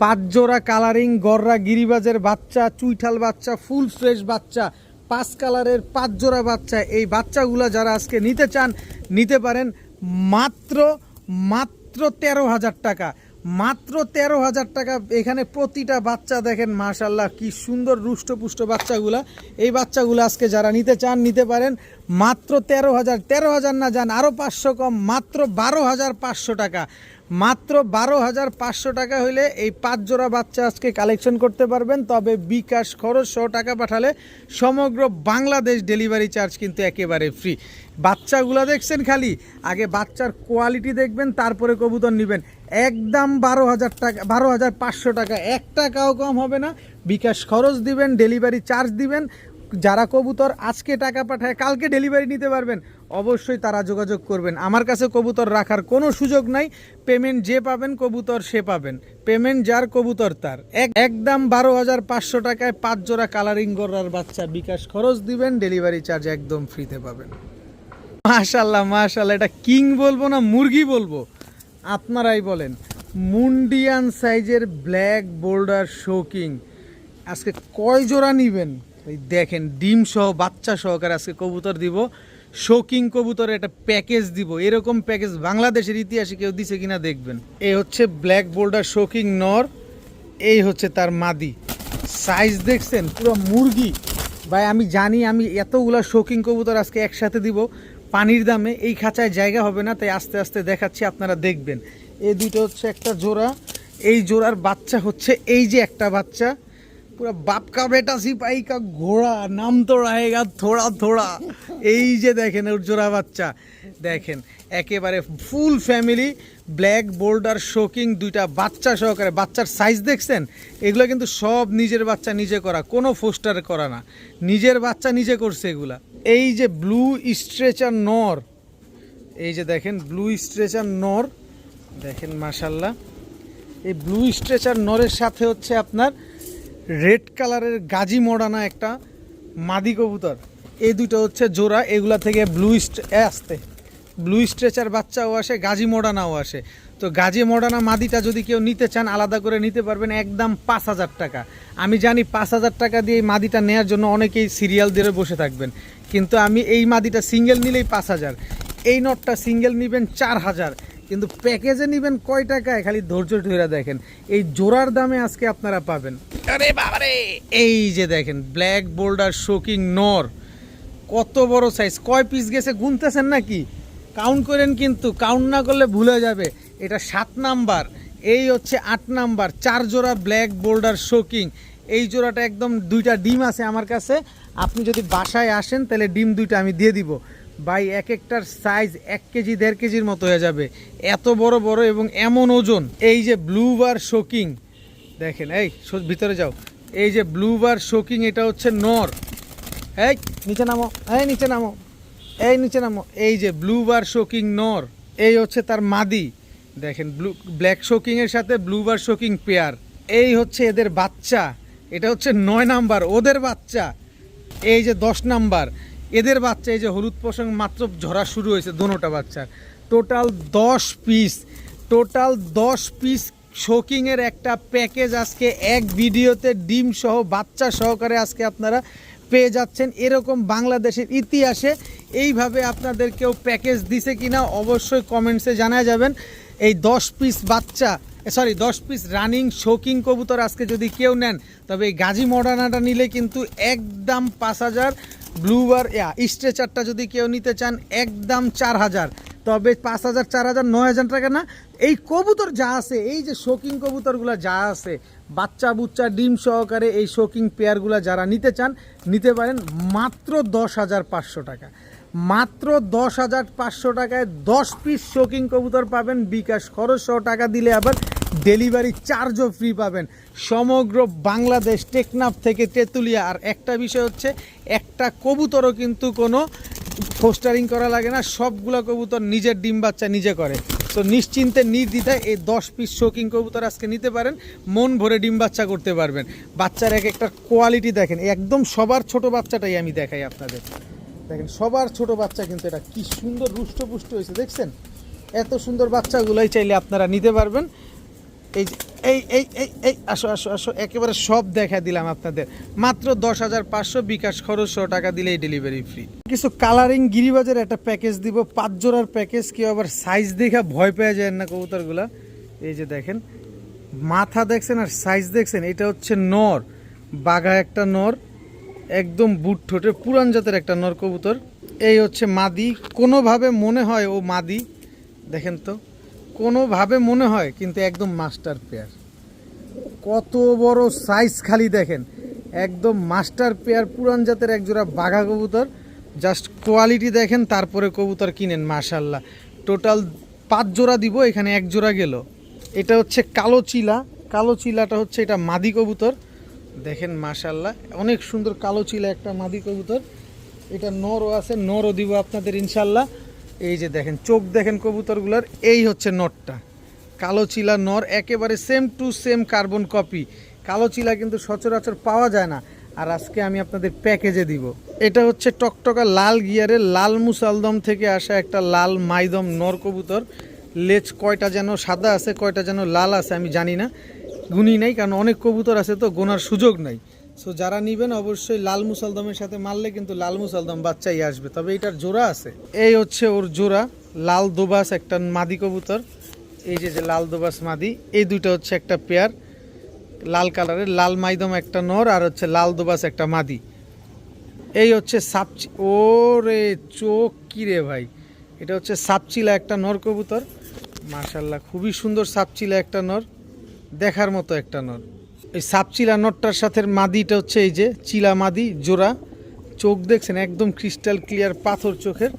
5 জোড়া কালারিং গররা গিরিবাজের বাচ্চা, চুইঠাল বাচ্চা, ফুল ফ্রেশ বাচ্চা, 5 কালারের 5 জোড়া বাচ্চা। এই বাচ্চাগুলো যারা আজকে নিতে চান নিতে পারেন মাত্র 13,000 টাকা, মাত্র 13,000 টাকা। এখানে প্রতিটা বাচ্চা দেখেন মাশাল্লাহ কি সুন্দর রুষ্টপুষ্ট বাচ্চাগুলা। এই বাচ্চাগুলো আজকে যারা নিতে চান নিতে পারেন মাত্র 13,000। 13,000 না যান আরও 500 কম, মাত্র 12,500 টাকা। মাত্র 12,500 টাকা হইলে এই 5 জোড়া বাচ্চা আজকে কালেকশন করতে পারবেন। তবে বিকাশ খরচ সহ টাকা পাঠালে সমগ্র বাংলাদেশ ডেলিভারি চার্জ কিন্তু একেবারে ফ্রি। বাচ্চাগুলো দেখছেন, খালি আগে বাচ্চার কোয়ালিটি দেখবেন, তারপরে কবুতর নেবেন। একদম 12,000 টাকা, 12,500 টাকা, 1 টাকাও কম হবে না। বিকাশ খরচ দিবেন, ডেলিভারি চার্জ দিবেন। যারা কবুতর আজকে টাকা পাঠায় কালকে ডেলিভারি নিতে পারবেন, অবশ্যই তারা যোগাযোগ করবেন। আমার কাছে কবুতর রাখার কোনো সুযোগ নাই। পেমেন্ট যে পাবেন কবুতর সে পাবেন, পেমেন্ট যার কবুতর তার। একদম 12,500 টাকায় 5 জোড়া কালারিং গররার বাচ্চা। বিকাশ খরচ দিবেন, ডেলিভারি চার্জ একদম ফ্রিতে পাবেন। মাশাল্লাহ মাশাল্লাহ, এটা কিং বলবো না মুরগি বলবো আপনারাই বলেন। মুন্ডিয়ান সাইজের ব্ল্যাক বোল্ডার শোকিং আজকে কয় জোড়া নিবেন? এই দেখেন ডিম সহ বাচ্চা সহকারে আজকে কবুতর দিব। শোকিং কবুতর একটা প্যাকেজ দিব, এরকম প্যাকেজ বাংলাদেশের ইতিহাসে কেউ দিছে কিনা দেখবেন। এই হচ্ছে ব্ল্যাক বোল্ডার শোকিং নর, এই হচ্ছে তার মাদি। সাইজ দেখছেন পুরো মুরগি। ভাই আমি জানি আমি এতগুলা শোকিং কবুতর আজকে একসাথে দিব পানির দামে, এই খাঁচায় জায়গা হবে না, তাই আস্তে আস্তে দেখাচ্ছি, আপনারা দেখবেন। এই দুটো হচ্ছে একটা জোড়া। এই জোড়ার বাচ্চা হচ্ছে এই যে একটা বাচ্চা, পুরো বাপকা বেটা সিপাही का ঘোড়া নাম তো रहेगा থোড়া থোড়া। এই যে দেখেন ওর জোড়া বাচ্চা, দেখেন একেবারে full family black boulder shocking, দুইটা বাচ্চা সহকারে। বাচ্চার সাইজ দেখছেন, এগুলো কিন্তু সব নিজের বাচ্চা নিজে করা, কোনো ফোস্টার করা না, নিজের বাচ্চা নিজে করছে এগুলা। এই যে ব্লু স্ট্রেচার নর, এই যে দেখেন ব্লু স্ট্রেচার নর, দেখেন মাশাল্লাহ। এই ব্লু স্ট্রেচার নরের সাথে হচ্ছে আপনার রেড কালারের গাজী মডানা একটা মাদি কবুতর। এই দুটো হচ্ছে জোড়া। এগুলা থেকে ব্লু স্ট্রেচার বাচ্চাও আসে, গাজী মডানাও আসে। তো গাজী মডানা মাদিটা যদি কেউ নিতে চান আলাদা করে নিতে পারবেন, একদম 5,000 টাকা। আমি জানি 5,000 টাকা দিয়ে এই মাদিটা নেওয়ার জন্য অনেকেই সিরিয়াল দিয়ে বসে থাকবেন, কিন্তু আমি এই মাদিটা সিঙ্গেল নিলেই 5,000, এই নটটা সিঙ্গেল নেবেন 4,000, কিন্তু প্যাকেজে নেবেন কয় টাকায় খালি ধৈর্য ধরে দেখেন। এই জোড়ার দামে আজকে আপনারা পাবেন। আরে বাবারে, এই যে দেখেন ব্ল্যাক বোল্ডার শোকিং নর, কত বড় সাইজ। কয় পিস গেছে গুনতেছেন নাকি? কাউন্ট করেন, কিন্তু কাউন্ট না করলে ভুলে যাবে। এটা 7 নাম্বার, এই হচ্ছে 8 নাম্বার। 4 জোড়া ব্ল্যাক বোল্ডার শোকিং। এই জোড়াটা একদম 2টা ডিম আছে আমার কাছে। আপনি যদি বাসায় আসেন তাহলে ডিম 2টা আমি দিয়ে দিব। ভাই এক একটার সাইজ 1 কেজি 1.5 কেজির মতো হয়ে যাবে, এত বড় বড় এবং এমন ওজন। এই যে ব্লু বার শোকিং দেখেন, এই ভিতরে যাও, এই যে ব্লু বার শোকিং এটা হচ্ছে নর। এই নিচে নামো, এই নিচে নামো, এই নিচে নামো। এই যে ব্লু বার শোকিং নর, এই হচ্ছে তার মাদি। দেখেন ব্ল্যাক শোকিং এর সাথে ব্লু বার শোকিং পেয়ার। এই হচ্ছে এদের বাচ্চা, এটা হচ্ছে 9 নাম্বার ওদের বাচ্চা। এই যে 10 নাম্বার এদের বাচ্চা। এই যে হলুদ পশম মাত্র ঝরা শুরু হয়েছে দোনোটা বাচ্চার। টোটাল 10 পিস, টোটাল 10 পিস শোকিংয়ের একটা প্যাকেজ আজকে এক ভিডিওতে ডিম সহ বাচ্চা সহকারে আজকে আপনারা পেয়ে যাচ্ছেন। এরকম বাংলাদেশের ইতিহাসে এইভাবে আপনাদের কেউ প্যাকেজ দিছে কিনা অবশ্যই কমেন্টসে জানায় যাবেন। এই 10 পিস বাচ্চা, 10 পিস রানিং শোকিং কবুতর আজকে যদি কেউ নেন, তবে এই গাজী মডার্নাটা নিলে কিন্তু একদম 5,000। ব্লুবার স্ট্রেচারটা যদি কেউ নিতে চান একদম 4,000। তবে 5,000 4,000 9,000 টাকা না, এই কবুতর যা আছে, এই যে শোকিং কবুতরগুলো যা আছে বাচ্চা বুচ্চা ডিম সহকারে, এই শোকিং পেয়ারগুলো যারা নিতে চান নিতে পারেন মাত্র 10,500 টাকা। মাত্র 10,500 টাকায় 10 পিস শোকিং কবুতর পাবেন। বিকাশ খরচ সহ টাকা দিলে আবার ডেলিভারি চার্জও ফ্রি পাবেন সমগ্র বাংলাদেশ, টেকনাফ থেকে তেঁতুলিয়া। আর একটা বিষয় হচ্ছে, একটা কবুতরও কিন্তু কোনো ফোস্টারিং করা লাগে না, সবগুলো কবুতর নিজের ডিম বাচ্চা নিজে করে। তো নিশ্চিন্তে নির্দ্বিধায় এই 10 পিস শোকিং কবুতর আজকে নিতে পারেন, মন ভরে ডিম বাচ্চা করতে পারবেন। বাচ্চার এক একটা কোয়ালিটি দেখেন, একদম সবার ছোট বাচ্চাটাই আমি দেখাই আপনাদের। দেখেন সবার ছোট বাচ্চা, কিন্তু এটা কি সুন্দর রুষ্টপুষ্ট হয়েছে দেখছেন। এত সুন্দর বাচ্চাগুলোই চাইলে আপনারা নিতে পারবেন। এই যে এই এই এই এই আসো আসো আসো, একেবারে সব দেখা দিলাম আপনাদের মাত্র 10,500। বিকাশ খরচ 100 টাকা দিলেই ডেলিভারি ফ্রি। কিছু কালারিং গিরিবাজের একটা প্যাকেজ দিব, 5 জোড়ার প্যাকেজ। কেউ আবার সাইজ দেখে ভয় পেয়ে যায় না কবুতরগুলা। এই যে দেখেন মাথা দেখছেন আর সাইজ দেখছেন, এটা হচ্ছে নর, বাঘা একটা নর, একদম বুট ঠোঁটে পুরান জাতের একটা নর কবুতর। এই হচ্ছে মাদি, কোনোভাবে মনে হয় ও মাদি, দেখেন তো কোনোভাবে মনে হয়, কিন্তু একদম মাস্টার পেয়ার। কত বড় সাইজ খালি দেখেন, একদম মাস্টার পেয়ার পুরান জাতের একজোড়া বাঘা কবুতর। জাস্ট কোয়ালিটি দেখেন, তারপরে কবুতর কিনেন। মাশাল্লাহ টোটাল 5 জোড়া দিব, এখানে 1 জোড়া গেল। এটা হচ্ছে কালো চিলা, কালো চিলাটা হচ্ছে এটা মাদি কবুতর। দেখেন মাশাল্লাহ অনেক সুন্দর কালো চিলা একটা মাদি কবুতর। এটা নরও আছে, নরও দিব আপনাদের ইনশাল্লাহ। এই যে দেখেন চোখ দেখেন কবুতরগুলোর, এই হচ্ছে নরটা, কালো চিলা নর, একেবারে same to same carbon copy. কালো চিলা কিন্তু সচরাচর পাওয়া যায় না, আর আজকে আমি আপনাদের প্যাকেজে দিব। এটা হচ্ছে টকটকা লাল গিয়ারের লাল মুসালদম থেকে আসা একটা লাল মাইদম নর কবুতর। লেজ কয়টা যেন সাদা আছে, কয়টা যেন লাল আছে আমি জানি না, গুনি নাই, কারণ অনেক কবুতর আছে তো গোনার সুযোগ নাই। সো যারা নেবেন অবশ্যই লাল মুসালদমের সাথে মারলে কিন্তু লাল মুসালদম বাচ্চাই আসবে। তবে এটার জোড়া আছে, এই হচ্ছে ওর জোড়া, লাল দোবাস একটা মাদি কবুতর। এই যে লাল দোবাস মাদি, এই দুইটা হচ্ছে একটা পেয়ার, লাল কালারের লাল মাইদম একটা নর, আর হচ্ছে লাল দোবাস একটা মাদি। এই হচ্ছে সাপচি, ওরে চোখ কিরে ভাই, এটা হচ্ছে সাপচিলা একটা নর কবুতর। মাশাল্লাহ খুবই সুন্দর সাপচিলা একটা নর, দেখার মতো একটা নর। এই সাপচিলা নটটার সাথে মাদিটা হচ্ছে এই যে চিলা মাদি জোড়া। চোখ দেখছেন একদম ক্রিস্টাল ক্লিয়ার পাথর চোখের।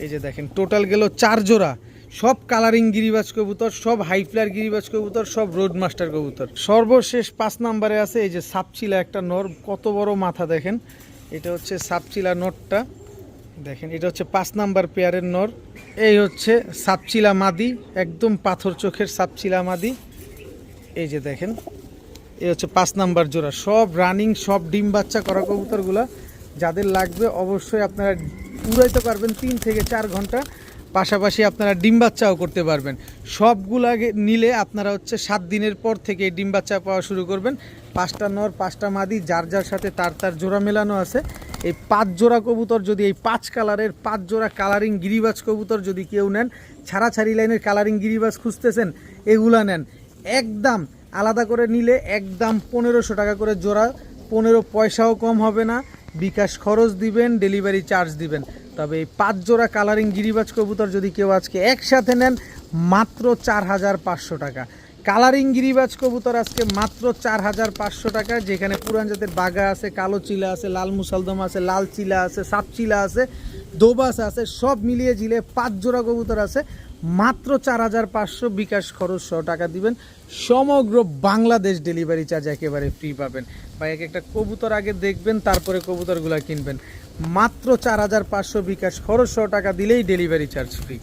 এই যে দেখেন টোটাল গেল 4 জোড়া, সব কালারিং গিরিবাজ কবুতর, সব হাই ফ্লায়ার গিরিবাজ কবুতর, সব রোড মাস্টার কবুতর। সর্বশেষ 5 নম্বরে আছে এই যে সাপচিলা একটা নর, কত বড় মাথা দেখেন। এটা হচ্ছে সাপচিলা নটটা, দেখেন এটা হচ্ছে 5 নাম্বার পেয়ারের নর। এই হচ্ছে সাপচিলা মাদি, একদম পাথর চোখের সাপচিলা মাদি। এই যে দেখেন এই হচ্ছে 5 নাম্বার জোড়া, সব রানিং, সব ডিম বাচ্চা করা কবুতরগুলা। যাদের লাগবে অবশ্যই আপনারা উড়াইতে পারবেন 3 থেকে 4 ঘন্টা, পাশাপাশি আপনারা ডিম বাচ্চাও করতে পারবেন। সবগুলা নিলে আপনারা হচ্ছে 7 দিনের পর থেকে ডিম বাচ্চা পাওয়া শুরু করবেন। 5টা নর 5টা মাদি, যার যার সাথে তার জোড়া মেলানো আছে। এই 5 জোড়া কবুতর যদি, এই 5 কালারের 5 জোড়া কালারিং গিরিবাজ কবুতর যদি কেউ নেন, ছাড়াছাড়ি লাইনের কালারিং গিরিবাজ খুঁজতেছেন, এগুলা নেন। একদম আলাদা করে নিলে একদম 1500 টাকা করে জোড়া, 15 পয়সাও কম হবে না। বিকাশ খরচ দিবেন, ডেলিভারি চার্জ দিবেন। তবে এই 5 জোড়া কালারিং গিরিবাজ কবুতর যদি কেউ আজকে একসাথে নেন, মাত্র 4,500 টাকা। কালারিং গিরিবাজ কবুতর আজকে মাত্র 4,500 টাকা, যেখানে পুরান জাতের বাঘা আছে, কালো চিলা আছে, লাল মুসালদম আছে, লাল চিলা আছে, সাপ চিলা আছে, দোবাস আছে, সব মিলিয়ে ঝিলে 5 জোড়া কবুতর আছে। মাত্র 4500 বিকাশ খরচ সহ টাকা দিবেন, সমগ্র বাংলাদেশ ডেলিভারি চার্জ একেবারে ফ্রি পাবেন। বা এক একটা কবুতর আগে দেখবেন, তারপরে কবুতরগুলো কিনবেন। মাত্র 4500 বিকাশ খরচ সহ টাকা দিলেই ডেলিভারি চার্জ ফ্রি।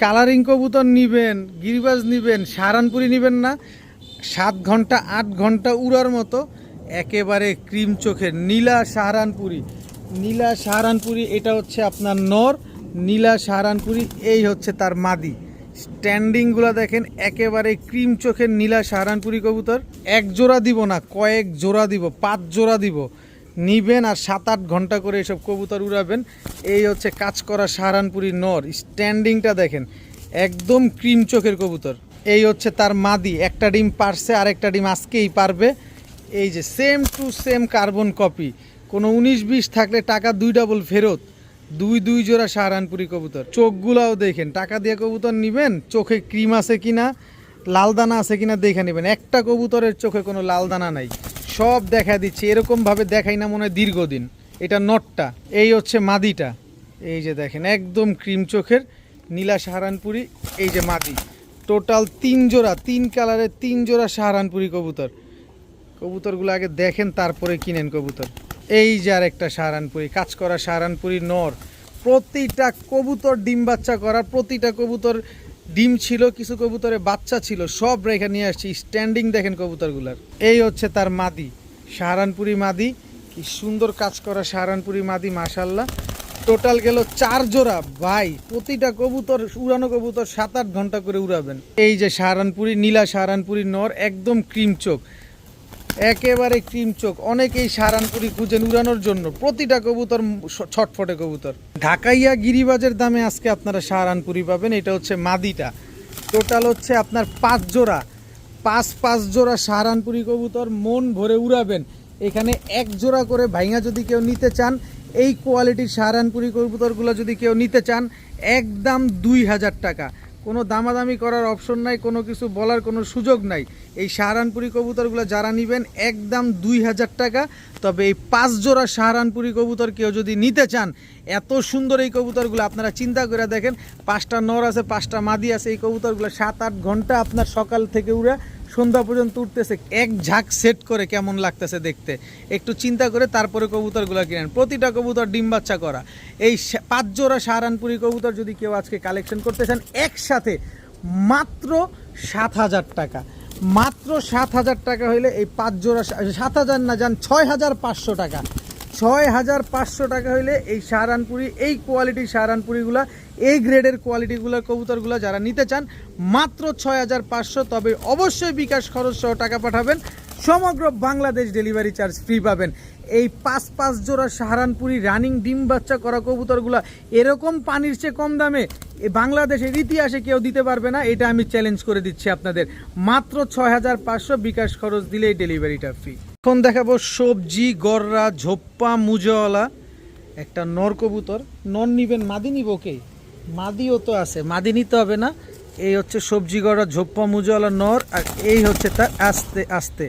কালারিং কবুতর নিবেন, গিরিবাজ নিবেন, সাহারানপুরি নিবেন না, 7 ঘন্টা 8 ঘন্টা উড়ার মতো একেবারে ক্রিম চোখের নীলা সাহারানপুরি। নীলা সাহারানপুরি এটা হচ্ছে আপনার নর, নীলা সাহারানপুরি এই হচ্ছে তার মাদি। স্ট্যান্ডিংগুলো দেখেন, একেবারে ক্রিম চোখের নীলা সাহারানপুরি কবুতর। এক জোড়া দিব না, কয়েক জোড়া দিব, 5 জোড়া দিব, নিবেন আর 7-8 ঘন্টা করে এসব কবুতর উড়াবেন। এই হচ্ছে কাজ করা সাহারানপুরি নর, স্ট্যান্ডিংটা দেখেন, একদম ক্রিম চোখের কবুতর। এই হচ্ছে তার মাদি, একটা ডিম পারছে, আরেকটা ডিম আজকেই পারবে। এই যে same to same carbon copy, কোনো 19-20 থাকলে টাকা 2 ডাবল ফেরত। দুই জোড়া সাহারানপুরি কবুতর। চোখগুলাও দেখেন, টাকা দিয়ে কবুতর নিবেন, চোখে ক্রিম আছে কিনা, লাল দানা আছে কিনা দেখে নেবেন। একটা কবুতরের চোখে কোনো লাল দানা নাই, সব দেখা দিচ্ছে। এরকমভাবে দেখাই না মনে হয় দীর্ঘদিন। এটা নটটা, এই হচ্ছে মাদিটা। এই যে দেখেন, একদম ক্রিম চোখের নীলা সাহারানপুরি। এই যে মাদি। টোটাল 3 জোড়া, 3 কালারের 3 জোড়া সাহারানপুরি কবুতর। কবুতরগুলো আগে দেখেন, তারপরে কিনেন কবুতর। এই যে আর একটা সাহারানপুরি, কাজ করা সাহারানপুরি নর। প্রতিটা কবুতর ডিম বাচ্চা করা, প্রতিটা কবুতর ডিম ছিল, কিছু কবুতরে বাচ্চা ছিল, সব রেখে নিয়ে আসছি। স্ট্যান্ডিং দেখেন কবুতরগুলার। এই হচ্ছে তার মাদি, সাহারানপুরি মাদি। কি সুন্দর কাজ করা সাহারানপুরি মাদি, মাশাল্লাহ। টোটাল গেল 4 জোড়া ভাই। প্রতিটা কবুতর, উড়ানো কবুতর 7-8 ঘন্টা করে উড়াবেন। এই যে সাহারানপুরি, নীলা সাহারানপুরি নর, একদম ক্রিম চোখ, একেবারে ক্রিম চোখ। অনেকেই সাহারানপুরি খুঁজেন উড়ানোর জন্য, প্রতিটা কবুতর ছটফটে কবুতর। ঢাকাইয়া গিরিবাজের দামে আজকে আপনারা সাহারানপুরি পাবেন। এটা হচ্ছে মাদিটা। টোটাল হচ্ছে আপনার 5 জোড়া, 5 জোড়া সাহারানপুরি কবুতর মন ভরে উড়াবেন। এখানে 1 জোড়া করে ভাইঙা যদি কেউ নিতে চান, এই কোয়ালিটির সাহারানপুরি কবুতরগুলো যদি কেউ নিতে চান, একদম 2000 টাকা। কোনো দামাদামি করার অপশন নাই, কোনো কিছু বলার কোনো সুযোগ নাই। এই সাহারানপুরি কবুতরগুলো যারা নেবেন, একদম 2000 টাকা। তবে এই 5 জোড়া সাহারানপুরি কবুতর কেউ যদি নিতে চান, এত সুন্দর এই কবুতরগুলো আপনারা চিন্তা করে দেখেন, 5টা নর আছে, 5টা মাদি আছে। এই কবুতরগুলো 7-8 ঘন্টা আপনার সকাল থেকে উড়ে সন্ধ্যা পর্যন্ত উঠতেছে, এক ঝাঁক সেট করে কেমন লাগতেছে দেখতে। একটু চিন্তা করে তারপরে কবুতরগুলো কিনেন। প্রতিটা কবুতর ডিম বাচ্চা করা। এই 5 জোড়া সাহারানপুরি কবুতর যদি কেউ আজকে কালেকশন করতে চান একসাথে, মাত্র 7000 টাকা। মাত্র 7000 টাকা হইলে এই 5 জোড়া, 7000 না যান 6500 টাকা। 6500 টাকা হইলে এই সাহারানপুরি, এই কোয়ালিটির সাহারানপুরিগুলা, এই গ্রেডের কোয়ালিটিগুলোর কবুতরগুলো যারা নিতে চান, মাত্র 6500। তবে অবশ্যই বিকাশ খরচ সহ টাকা পাঠাবেন, সমগ্র বাংলাদেশ ডেলিভারি চার্জ ফ্রি পাবেন। এই 5 জোড়া সাহারানপুরি রানিং ডিম বাচ্চা করা কবুতরগুলো এরকম পানির চেয়ে কম দামে বাংলাদেশের ইতিহাসে কেউ দিতে পারবে না, এটা আমি চ্যালেঞ্জ করে দিচ্ছি আপনাদের। মাত্র 6500 বিকাশ খরচ দিলেই ডেলিভারিটা ফ্রি। এখন দেখাবো সবজি গররা ঝোপ্পা মুজওয়ালা একটা নর কবুতর। নর নিবেন, মাদি নিব? ওকে, মাদিও তো আছে, মাদি নিতে হবে না। এই হচ্ছে সবজি গররা ঝোপ্পা মুজওয়ালা নর, আর এই হচ্ছে তার আস্তে আস্তে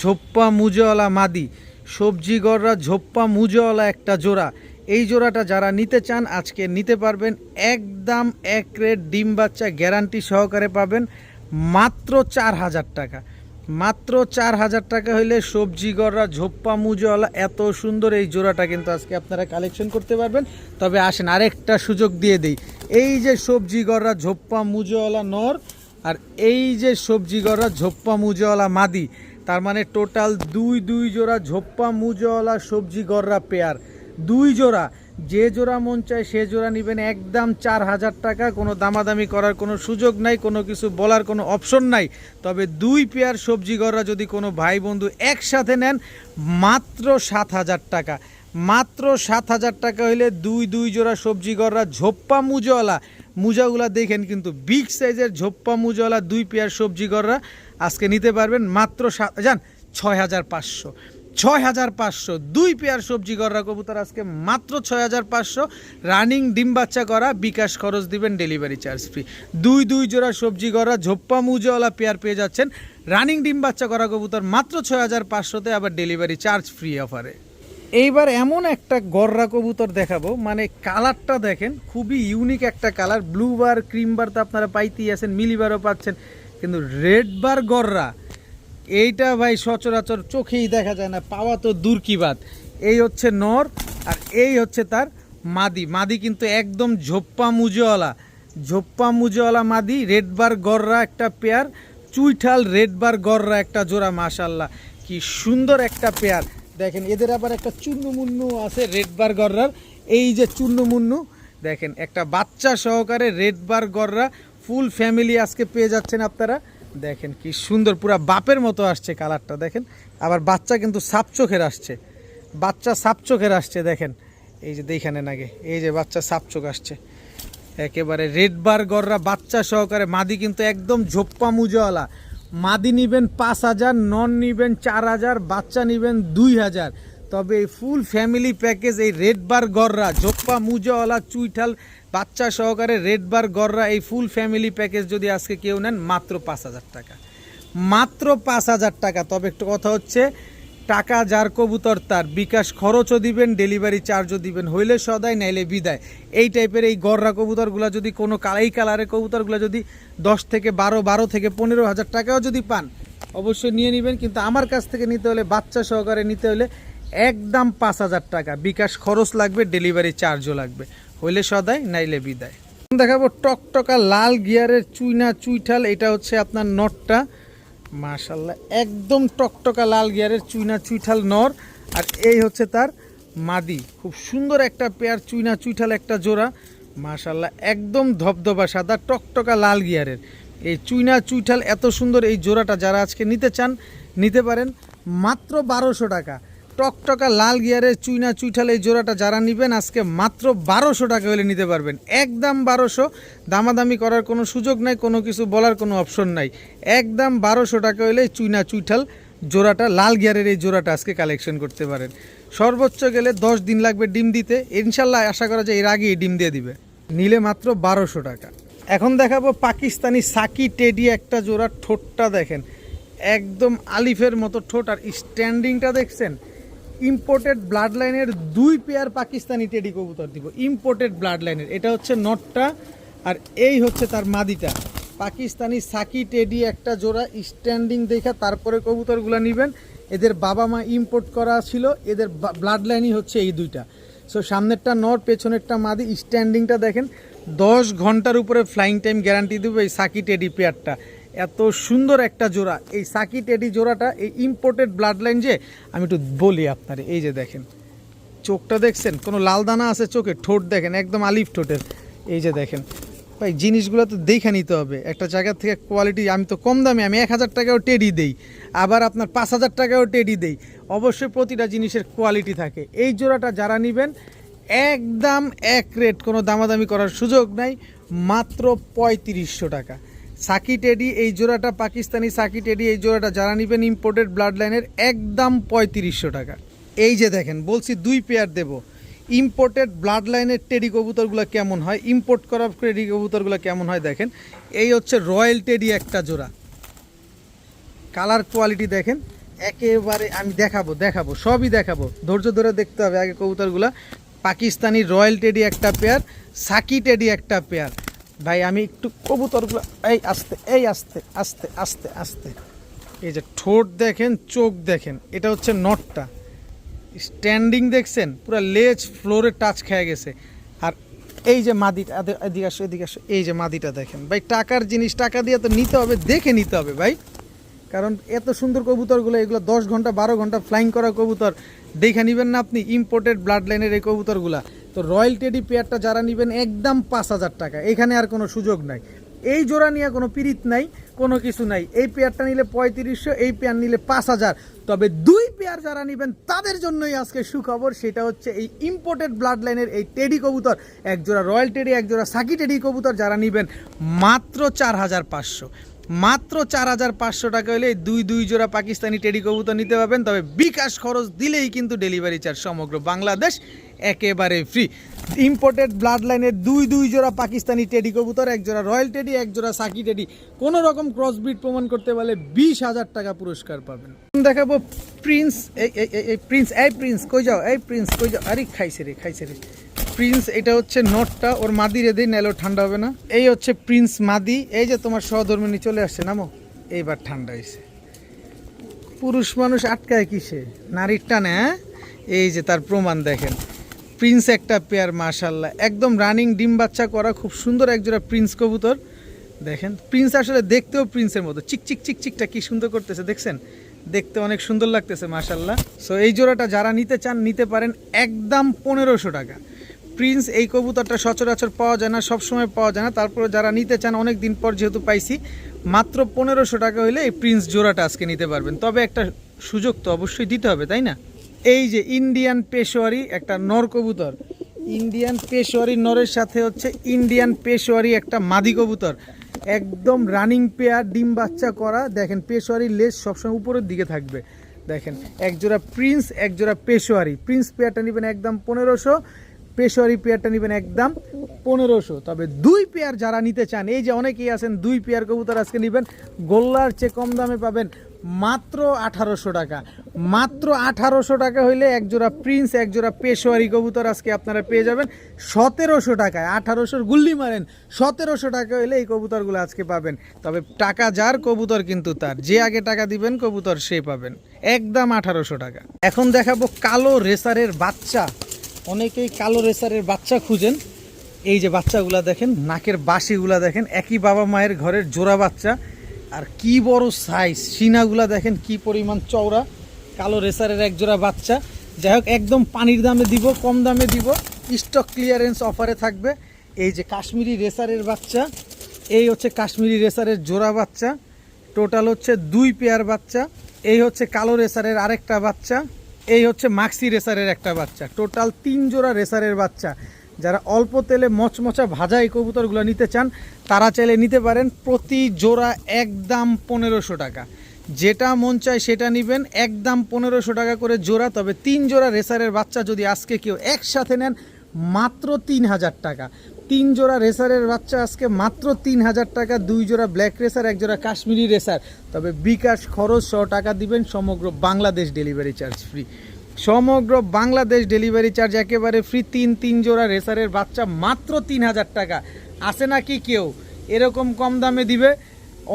ঝোপ্পা মুজওয়ালা মাদি। সবজি গররা ঝোপ্পা মুজওয়ালা একটা জোড়া। এই জোড়াটা যারা নিতে চান আজকে নিতে পারবেন, একদম 1 রেট ডিম বাচ্চা গ্যারান্টি সহকারে পাবেন, মাত্র 4000 টাকা। মাত্র 4000 টাকা হইলে সবজি গররা ঝোপ্পা মুজওয়ালা এত সুন্দর এই জোড়াটা কিন্তু আজকে আপনারা কালেকশন করতে পারবেন। তবে আসেন আরেকটা সুযোগ দিয়ে দিই, এই যে সবজি গররা ঝোপ্পা মুজওয়ালা নর, আর এই যে সবজি গররা ঝোপ্পা মুজওয়ালা মাদি, তার মানে টোটাল দুই জোড়া ঝোপ্পা মুজওয়ালা সবজি গররা পেয়ার। 2 জোড়া, যে জোড়া মন চায় সে জোড়া নেবেন, একদম 4000 টাকা। কোনো দামাদামি করার কোনো সুযোগ নাই, কোনো কিছু বলার কোনো অপশন নাই। তবে 2 পেয়ার সবজি গররা যদি কোনো ভাই বন্ধু একসাথে নেন, মাত্র 7000 টাকা। মাত্র 7000 টাকা হইলে দুই জোড়া সবজি গররা ঝোপ্পা মুজওয়ালা। মুজাগুলা দেখেন কিন্তু বিগ সাইজের ঝোপ্পা মুজওয়ালা 2 পেয়ার সবজি গররা আজকে নিতে পারবেন মাত্র 6500। 6500 2 পেয়ার সবজি গররা কবুতর আজকে মাত্র 6500। রানিং ডিম বাচ্চা করা, বিকাশ খরচ দিবেন, ডেলিভারি চার্জ ফ্রি। দুই জোড়া সবজি গররা ঝোপ্পা মুজওয়ালা পেয়ার পেয়ে যাচ্ছেন রানিং ডিম বাচ্চা করা কবুতর মাত্র 6500-তে, আবার ডেলিভারি চার্জ ফ্রি অফারে। এইবার এমন একটা গররা কবুতর দেখাবো, মানে কালারটা দেখেন খুবই ইউনিক একটা কালার। ব্লু বার ক্রিম বার তো আপনারা পাইতেই আছেন, মিলিবারও পাচ্ছেন, কিন্তু রেড বার গররা এইটা ভাই সচরাচর চোখেই দেখা যায় না, পাওয়া তো দূর কি বাদ। এই হচ্ছে নর আর এই হচ্ছে তার মাদি। মাদি কিন্তু একদম ঝোপ্পা মুজওয়ালা মাদি, রেড বার গররা একটা পেয়ার, চুইঠাল রেড বার গররা একটা জোড়া। মাশাল্লাহ কি সুন্দর একটা পেয়ার। দেখেন এদের আবার একটা চুন্নু আছে রেড বার গররার, এই যে চুন্নু দেখেন একটা বাচ্চা সহকারে রেড বার গররা ফুল ফ্যামিলি আজকে পেয়ে যাচ্ছেন আপনারা। দেখেন কি সুন্দর, পুরা বাপের মতো আসছে কালারটা দেখেন। আবার বাচ্চা কিন্তু সাপ চোখের আসছে দেখেন, এই যে দেখে নেন আগে, এই যে বাচ্চা সাপ চোখ আসছে একেবারে রেড বার গররা বাচ্চা সহকারে। মাদি কিন্তু একদম ঝোপ্পা মুজওয়ালা। মাদি নিবেন 5,000, নন নিবেন 4,000, বাচ্চা নিবেন 2,000। তবে এই ফুল ফ্যামিলি প্যাকেজ এই রেড বার গররা ঝোপ্পা মুজওয়ালা চুইঠাল বাচ্চা সহকারে রেড বার গররা এই ফুল ফ্যামিলি প্যাকেজ যদি আজকে কেউ নেন মাত্র 5,000 টাকা, মাত্র 5,000 টাকা। তবে একটু কথা হচ্ছে, টাকা যার কবুতর তার, বিকাশ খরচও দিবেন, ডেলিভারি চার্জও দিবেন, হইলে সদাই নাইলে বিদায়। এই টাইপের এই গররা কবুতরগুলো যদি কোনো এই কালারের কবুতরগুলো যদি 10 থেকে 12 থেকে 15,000 টাকাও যদি পান অবশ্যই নিয়ে নেবেন, কিন্তু আমার কাছ থেকে নিতে হলে বাচ্চা সহকারে নিতে হলে একদম 5,000 টাকা, বিকাশ খরচ লাগবে, ডেলিভারি চার্জও লাগবে, হইলে সদাই নাইলে বিদায়। দেখাবো টকটকা লাল গিয়ারের চুইঠাল। এটা হচ্ছে আপনার নটটা, মাশাল্লাহ একদম টকটকা লাল গিয়ারের চুইঠাল নর, আর এই হচ্ছে তার মাদি। খুব সুন্দর একটা পেয়ার চুইঠাল একটা জোড়া, মাশাল্লাহ একদম ধবধবা সাদা টকটকা লাল গিয়ারের এই চুইঠাল এত সুন্দর এই জোড়াটা যারা আজকে নিতে চান নিতে পারেন মাত্র 1200 টাকা। টকটকা লাল গিয়ারের চুইঠাল এই জোড়াটা যারা নেবেন আজকে মাত্র 1200 টাকা হলে নিতে পারবেন, একদম 1200। দামাদামি করার কোনো সুযোগ নাই, কোনো কিছু বলার কোনো অপশন নাই, একদম 1200 টাকা হলে চুইঠাল জোড়াটা লাল গিয়ারের এই জোড়াটা আজকে কালেকশন করতে পারেন। সর্বোচ্চ গেলে 10 দিন লাগবে ডিম দিতে, ইনশাল্লাহ আশা করা যায় এর আগেই ডিম দিয়ে দিবে, নিলে মাত্র 1200 টাকা। এখন দেখাবো পাকিস্তানি সাকি টেডি একটা জোড়া। ঠোঁটটা দেখেন একদম আলিফের মতো ঠোঁট, আর স্ট্যান্ডিংটা দেখছেন। ইম্পোর্টেড ব্লাড লাইনের 2 পেয়ার পাকিস্তানি টেডি কবুতর দিব, ইম্পোর্টেড ব্লাড লাইনের। এটা হচ্ছে নটটা আর এই হচ্ছে তার মাদিটা। পাকিস্তানি সাকি টেডি একটা জোড়া, স্ট্যান্ডিং দেখে তারপরে কবুতরগুলো নেবেন। এদের বাবা মা ইম্পোর্ট করা ছিল, এদের ব্লাড লাইনই হচ্ছে এই দুইটা। সো সামনেরটা নট, পেছনেরটা মাদি। স্ট্যান্ডিংটা দেখেন, 10 ঘন্টার উপরে ফ্লাইং টাইম গ্যারান্টি দেবে এই সাকি টেডি পেয়ারটা। এত সুন্দর একটা জোড়া এই সাকি টেডি জোড়াটা, এই ইম্পোর্টেড ব্লাড লাইন। যে আমি একটু বলি আপনার, এই যে দেখেন চোখটা দেখছেন, কোনো লাল দানা আছে চোখে, ঠোঁট দেখেন একদম আলিফ ঠোঁটের। এই যে দেখেন ভাই, জিনিসগুলো তো দেখে নিতে হবে একটা জায়গা থেকে কোয়ালিটি। আমি তো কম দামে, আমি 1000 টাকাও টেডি দেই, আবার আপনার 5000 টাকাও টেডি দেই। অবশ্যই প্রতিটা জিনিসের কোয়ালিটি থাকে। এই জোড়াটা যারা নেবেন একদম এক রেট, কোনো দামাদামি করার সুযোগ নাই, মাত্র 3500 টাকা। সাকি টেডি এই জোড়াটা, পাকিস্তানি সাকি টেডি এই জোড়াটা যারা নেবেন ইম্পোর্টেড ব্লাড লাইনের একদম 3500 টাকা। এই যে দেখেন বলছি 2 পেয়ার দেব। ইম্পোর্টেড ব্লাড লাইনের টেডি কবুতরগুলো কেমন হয়, ইম্পোর্ট করা টেডি কবুতরগুলো কেমন হয় দেখেন। এই হচ্ছে রয়্যাল টেডি একটা জোড়া, কালার কোয়ালিটি দেখেন একেবারে। আমি দেখাবো সবই দেখাবো, ধৈর্য ধরে দেখতে হবে আগে কবুতরগুলা। পাকিস্তানি রয়্যাল টেডি একটা পেয়ার, সাকি টেডি একটা পেয়ার। ভাই আমি একটু কবুতরগুলো এই আস্তে আস্তে আস্তে আস্তে, এই যে ঠোঁট দেখেন, চোখ দেখেন। এটা হচ্ছে নটটা, স্ট্যান্ডিং দেখছেন, পুরো লেজ ফ্লোরে টাচ খেয়ে গেছে। আর এই যে মাদিটা, এদিকে আসো, এই যে মাদিটা দেখেন ভাই। টাকার জিনিস টাকা দিয়ে তো নিতে হবে, দেখে নিতে হবে ভাই, কারণ এত সুন্দর কবুতরগুলো এগুলো 10 ঘন্টা 12 ঘন্টা ফ্লাইং করা কবুতর, দেখে নেবেন না আপনি ইম্পোর্টেড ব্লাড লাইনের এই কবুতরগুলা। তো রয়্যাল টেডি পেয়ারটা যারা নেবেন একদম 5000 টাকা, এখানে আর কোনো সুযোগ নাই। এই জোড়া নিয়ে কোনো পিরিত নাই, কোনো কিছু নাই। এই পেয়ারটা নিলে 3500, এই পেয়ার নিলে 5000। তবে 2 পেয়ার যারা নেবেন তাদের জন্যই আজকে সুখবর, সেটা হচ্ছে এই ইম্পোর্টেড ব্লাড লাইনের এই টেডি কবুতর, এক জোড়া রয়্যাল টেডি, এক জোড়া সাকি টেডি কবুতর যারা নেবেন মাত্র 4500, মাত্র 4500 টাকা হলে 2 জোড়া পাকিস্তানি টেডি কবুতর নিতে পারবেন। তবে বিকাশ খরচ দিলেই কিন্তু ডেলিভারি চার্জ সমগ্র বাংলাদেশ একেবারে ফ্রি। ইম্পোর্টেড ব্লাড লাইনের 2 জোড়া পাকিস্তানি টেডি কবুতর, এক জোড়া রয়্যাল টেডি, এক জোড়া সাকি টেডি, কোনো রকম ক্রসব্রিড প্রমাণ করতে পারলে 20,000 টাকা পুরস্কার পাবেন। দেখাবো প্রিন্স। এই প্রিন্স, এই প্রিন্স কই যাও, এই প্রিন্স কই যাও, আরে খাইছে রে প্রিন্স। এটা হচ্ছে নটটা, ওর মাদি রে দিই নাহলে ঠান্ডা হবে না। এই হচ্ছে প্রিন্স মাদি। এই যে তোমার সহধর্মিনী চলে আসছে, নামো। এইবার ঠান্ডা হয়েছে। পুরুষ মানুষ আটকায় কিসে, নারীর টানে। হ্যাঁ, এই যে তার প্রমাণ দেখেন। প্রিন্স একটা পেয়ার, মাশাল্লাহ একদম রানিং ডিম বাচ্চা করা, খুব সুন্দর একজোড়া প্রিন্স কবুতর। দেখেন প্রিন্স আসলে দেখতেও প্রিন্সের মতো, চিকচিকটা কি সুন্দর করতেছে, দেখছেন? দেখতে অনেক সুন্দর লাগতেছে মাশাল্লাহ। সো এই জোড়াটা যারা নিতে চান নিতে পারেন, একদম 1500 টাকা। প্রিন্স এই কবুতরটা সচরাচর পাওয়া যায় না, সবসময় পাওয়া যায় না, তারপরে যারা নিতে চান অনেক দিন পর যেহেতু পাইছি, মাত্র 1500 টাকা হলে এই প্রিন্স জোড়াটা আজকে নিতে পারবেন। তবে একটা সুযোগ তো অবশ্যই দিতে হবে, তাই না? এই যে ইন্ডিয়ান পেশোয়ারি একটা নর কবুতর, ইন্ডিয়ান পেশোয়ারি নরের সাথে হচ্ছে ইন্ডিয়ান পেশোয়ারি একটা মাদি কবুতর, একদম রানিং পেয়ার, ডিম বাচ্চা করা। দেখেন পেশোয়ারির লেজ সবসময় উপরের দিকে থাকবে। দেখেন একজোড়া প্রিন্স, একজোড়া পেশোয়ারি। প্রিন্স পেয়ারটা নেবেন একদম 1500, পেশোয়ারি পেয়ারটা নেবেন একদম 1500। তবে দুই পেয়ার যারা নিতে চান, এই যে অনেকেই আছেন দুই পেয়ার কবুতর আজকে নেবেন, গোল্লার চেয়ে কম দামে পাবেন মাত্র 1800 টাকা। মাত্র 1800 টাকা হইলে একজোড়া প্রিন্স, একজোড়া পেশোয়ারি কবুতর আজকে আপনারা পেয়ে যাবেন 1700 টাকায়। 1800 গুল্লি মারেন, 1700 টাকা হইলে এই কবুতরগুলো আজকে পাবেন। তবে টাকা যার, কবুতর কিন্তু তার, যে আগে টাকা দিবেন কবুতর সে পাবেন, একদম 1800 টাকা। এখন দেখাবো কালো রেসারের বাচ্চা। অনেকেই কালো রেসারের বাচ্চা খুঁজেন। এই যে বাচ্চাগুলা দেখেন, নাকের বাঁশিগুলা দেখেন, একই বাবা মায়ের ঘরের জোড়া বাচ্চা, আর কি বড় সাইজ, সিনাগুলা দেখেন কি পরিমাণ চওড়া। কালো রেসারের এক জোড়া বাচ্চা। যাই হোক, একদম পানির দামে দিব, কম দামে দিব, স্টক ক্লিয়ারেন্স অফারে থাকবে। এই যে কাশ্মীরি রেসারের বাচ্চা, এই হচ্ছে কাশ্মীরি রেসারের জোড়া বাচ্চা, টোটাল হচ্ছে 2 পেয়ার বাচ্চা। এই হচ্ছে কালো রেসারের আরেকটা বাচ্চা, এই হচ্ছে মাক্সি রেসারের একটা বাচ্চা, টোটাল 3 জোড়া রেসারের বাচ্চা। যারা অল্প তেলে মচমচা ভাজা এই কবুতরগুলো নিতে চান তারা চাইলে নিতে পারেন। প্রতি জোড়া একদম 1500 টাকা, যেটা মন চায় সেটা নেবেন, একদম 1500 টাকা করে জোড়া। তবে 3 জোড়া রেসারের বাচ্চা যদি আজকে কেউ একসাথে নেন, মাত্র 3000 টাকা। 3 জোড়া রেসারের বাচ্চা আজকে মাত্র 3000 টাকা। 2 জোড়া ব্ল্যাক রেসার, 1 জোড়া কাশ্মীরি রেসার। তবে বিকাশ খরচ 100 টাকা দিবেন, সমগ্র বাংলাদেশ ডেলিভারি চার্জ ফ্রি। সমগ্র বাংলাদেশ ডেলিভারি চার্জ একেবারে ফ্রি। 3 জোড়া রেসারের বাচ্চা মাত্র 3000 টাকা। আছে নাকি কেউ এরকম কম দামে দিবে?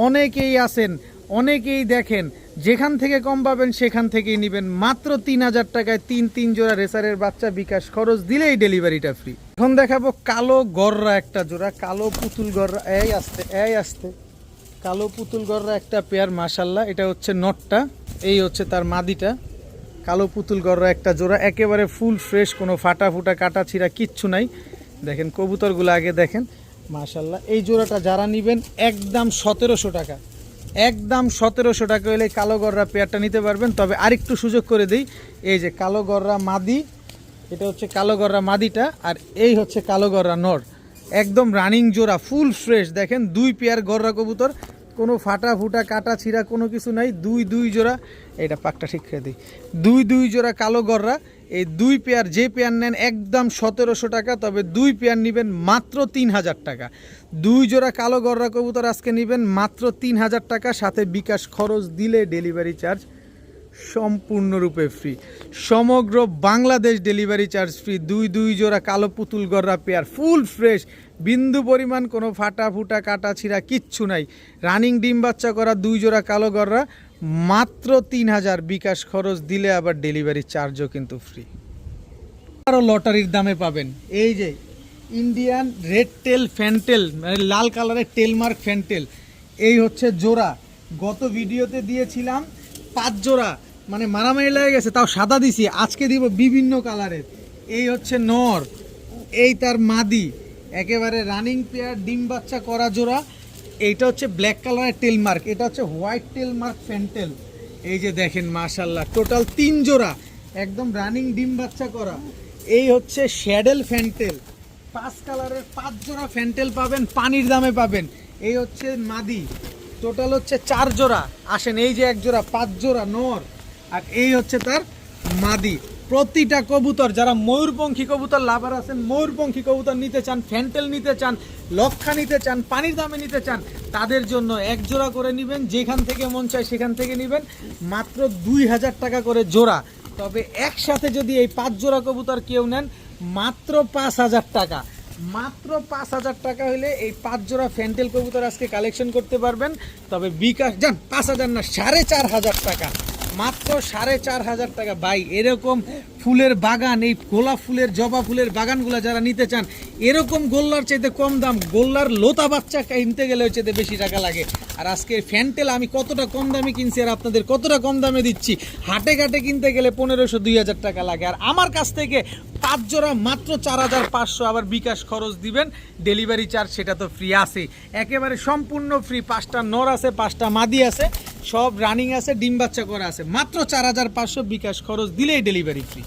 অনেকেই আছেন, অনেকেই দেখেন, যেখান থেকে কম পাবেন সেখান থেকেই নেবেন। মাত্র 3000 টাকায় 3 জোড়া রেসারের বাচ্চা, বিকাশ খরচ দিলেই ডেলিভারিটা ফ্রি। এখন দেখাবো কালো গররা একটা জোড়া, কালো পুতুল গররা। এই আসতে কালো পুতুল গররা একটা পেয়ার, মাশাল্লাহ। এটা হচ্ছে নটটা, এই হচ্ছে তার মাদিটা। কালো পুতুল গররা একটা জোড়া, একেবারে ফুল ফ্রেশ, কোনো ফাটা ফুটা কাটা ছিঁড়া কিচ্ছু নাই। দেখেন কবুতরগুলো আগে দেখেন, মাশাল্লাহ। এই জোড়াটা যারা নেবেন একদম 1700 টাকা, একদম 1700 টাকা হলে কালো গররা পেয়ারটা নিতে পারবেন। তবে আরেকটু সুযোগ করে দিই, এই যে কালো গররা মাদি, এটা হচ্ছে কালো গররা মাদিটা, আর এই হচ্ছে কালো গররা নর। একদম রানিং জোড়া, ফুল ফ্রেশ। দেখেন 2 পেয়ার গররা কবুতর, কোনো ফাটা ফুটা কাটা ছিঁড়া কোনো কিছু নাই। 2 জোড়া, এটা পাকটা ঠিক করে দিই, 2 জোড়া কালো গররা। এই 2 পেয়ার, যে পেয়ার নেন একদম 1700 টাকা। তবে 2 পেয়ার নেবেন মাত্র 3000 টাকা। 2 জোড়া কালো গররা কবুতর আজকে নেবেন মাত্র 3000 টাকা, সাথে বিকাশ খরচ দিলে ডেলিভারি চার্জ সম্পূর্ণরূপে ফ্রি। সমগ্র বাংলাদেশ ডেলিভারি চার্জ ফ্রি। 2 জোড়া কালো পুতুল গররা পেয়ার, ফুল ফ্রেশ, বিন্দু পরিমাণ কোনো ফাটা ফুটা কাটা ছিঁড়া কিচ্ছু নাই। রানিং ডিম বাচ্চা করা 2 জোড়া কালো গররা মাত্র 3000, বিকাশ খরচ দিলে আবার ডেলিভারি চার্জও কিন্তু ফ্রি। আরও লটারির দামে পাবেন। এই যে ইন্ডিয়ান রেড টেল ফ্যান্টেল, মানে লাল কালারের টেলমার্ক ফ্যান্টেল, এই হচ্ছে জোড়া। গত ভিডিওতে দিয়েছিলাম 5 জোড়া, মানে মারামারি লেগে গেছে, তাও সাদা দিছি। আজকে দিব বিভিন্ন কালারের। এই হচ্ছে নর, এই তার মাদি, একেবারে রানিং পেয়ার, ডিম বাচ্চা করা জোড়া। এইটা হচ্ছে ব্ল্যাক কালারের টেলমার্ক, এটা হচ্ছে হোয়াইট টেলমার্ক ফ্যান্টেল। এই যে দেখেন মাশাল্লাহ, টোটাল 3 জোড়া, একদম রানিং ডিম বাচ্চা করা। এই হচ্ছে শ্যাডেল ফ্যান্টেল, 5 কালারের 5 জোড়া ফ্যান্টেল পাবেন, পানির দামে পাবেন। এই হচ্ছে মাদি, টোটাল হচ্ছে 4 জোড়া। আসেন, এই যে 1 জোড়া, 5 জোড়া নর, আর এই হচ্ছে তার মাদি। প্রতিটা কবুতর, যারা ময়ূরপঙ্খী কবুতর লাভার আছেন, ময়ূরপঙ্খী কবুতর নিতে চান, ফ্যান্টেল নিতে চান, লক্ষা নিতে চান, পানির দামে নিতে চান, তাদের জন্য এক জোড়া করে নেবেন, যেখান থেকে মন চায় সেখান থেকে নেবেন, মাত্র 2000 টাকা করে জোড়া। তবে একসাথে যদি এই 5 জোড়া কবুতর কেউ নেন, মাত্র 5000 টাকা, মাত্র 5000 টাকা হলে এই 5 জোড়া ফ্যান্টেল কবুতর আজকে কালেকশন করতে পারবেন। তবে বিকাশ যান 5000 না, 4500 টাকা, মাত্র 4500 টাকা। ভাই এরকম ফুলের বাগান, এই গোলাপ ফুলের, জবা ফুলের বাগানগুলো যারা নিতে চান, এরকম গোল্লার চাইতে কম দাম, গোল্লার লোতা বাচ্চা কিনতে গেলে চাইতে বেশি টাকা লাগে। আর আজকে ফ্যান্টেল আমি কতটা কম দামে কিনছি আর আপনাদের কতটা কম দামে দিচ্ছি, হাটে ঘাটে কিনতে গেলে 1500-2000 টাকা লাগে। আর আমার কাছ থেকে 5 জোড়া মাত্র 4500, আবার বিকাশ খরচ দিবেন, ডেলিভারি চার্জ সেটা তো ফ্রি আছে, একেবারে সম্পূর্ণ ফ্রি। 5টা নর আছে, 5টা মাদি আছে, সব রানিং আছে, ডিম বাচ্চা করা আছে, মাত্র 4500, বিকাশ খরচ দিলেই ডেলিভারি ফ্রি।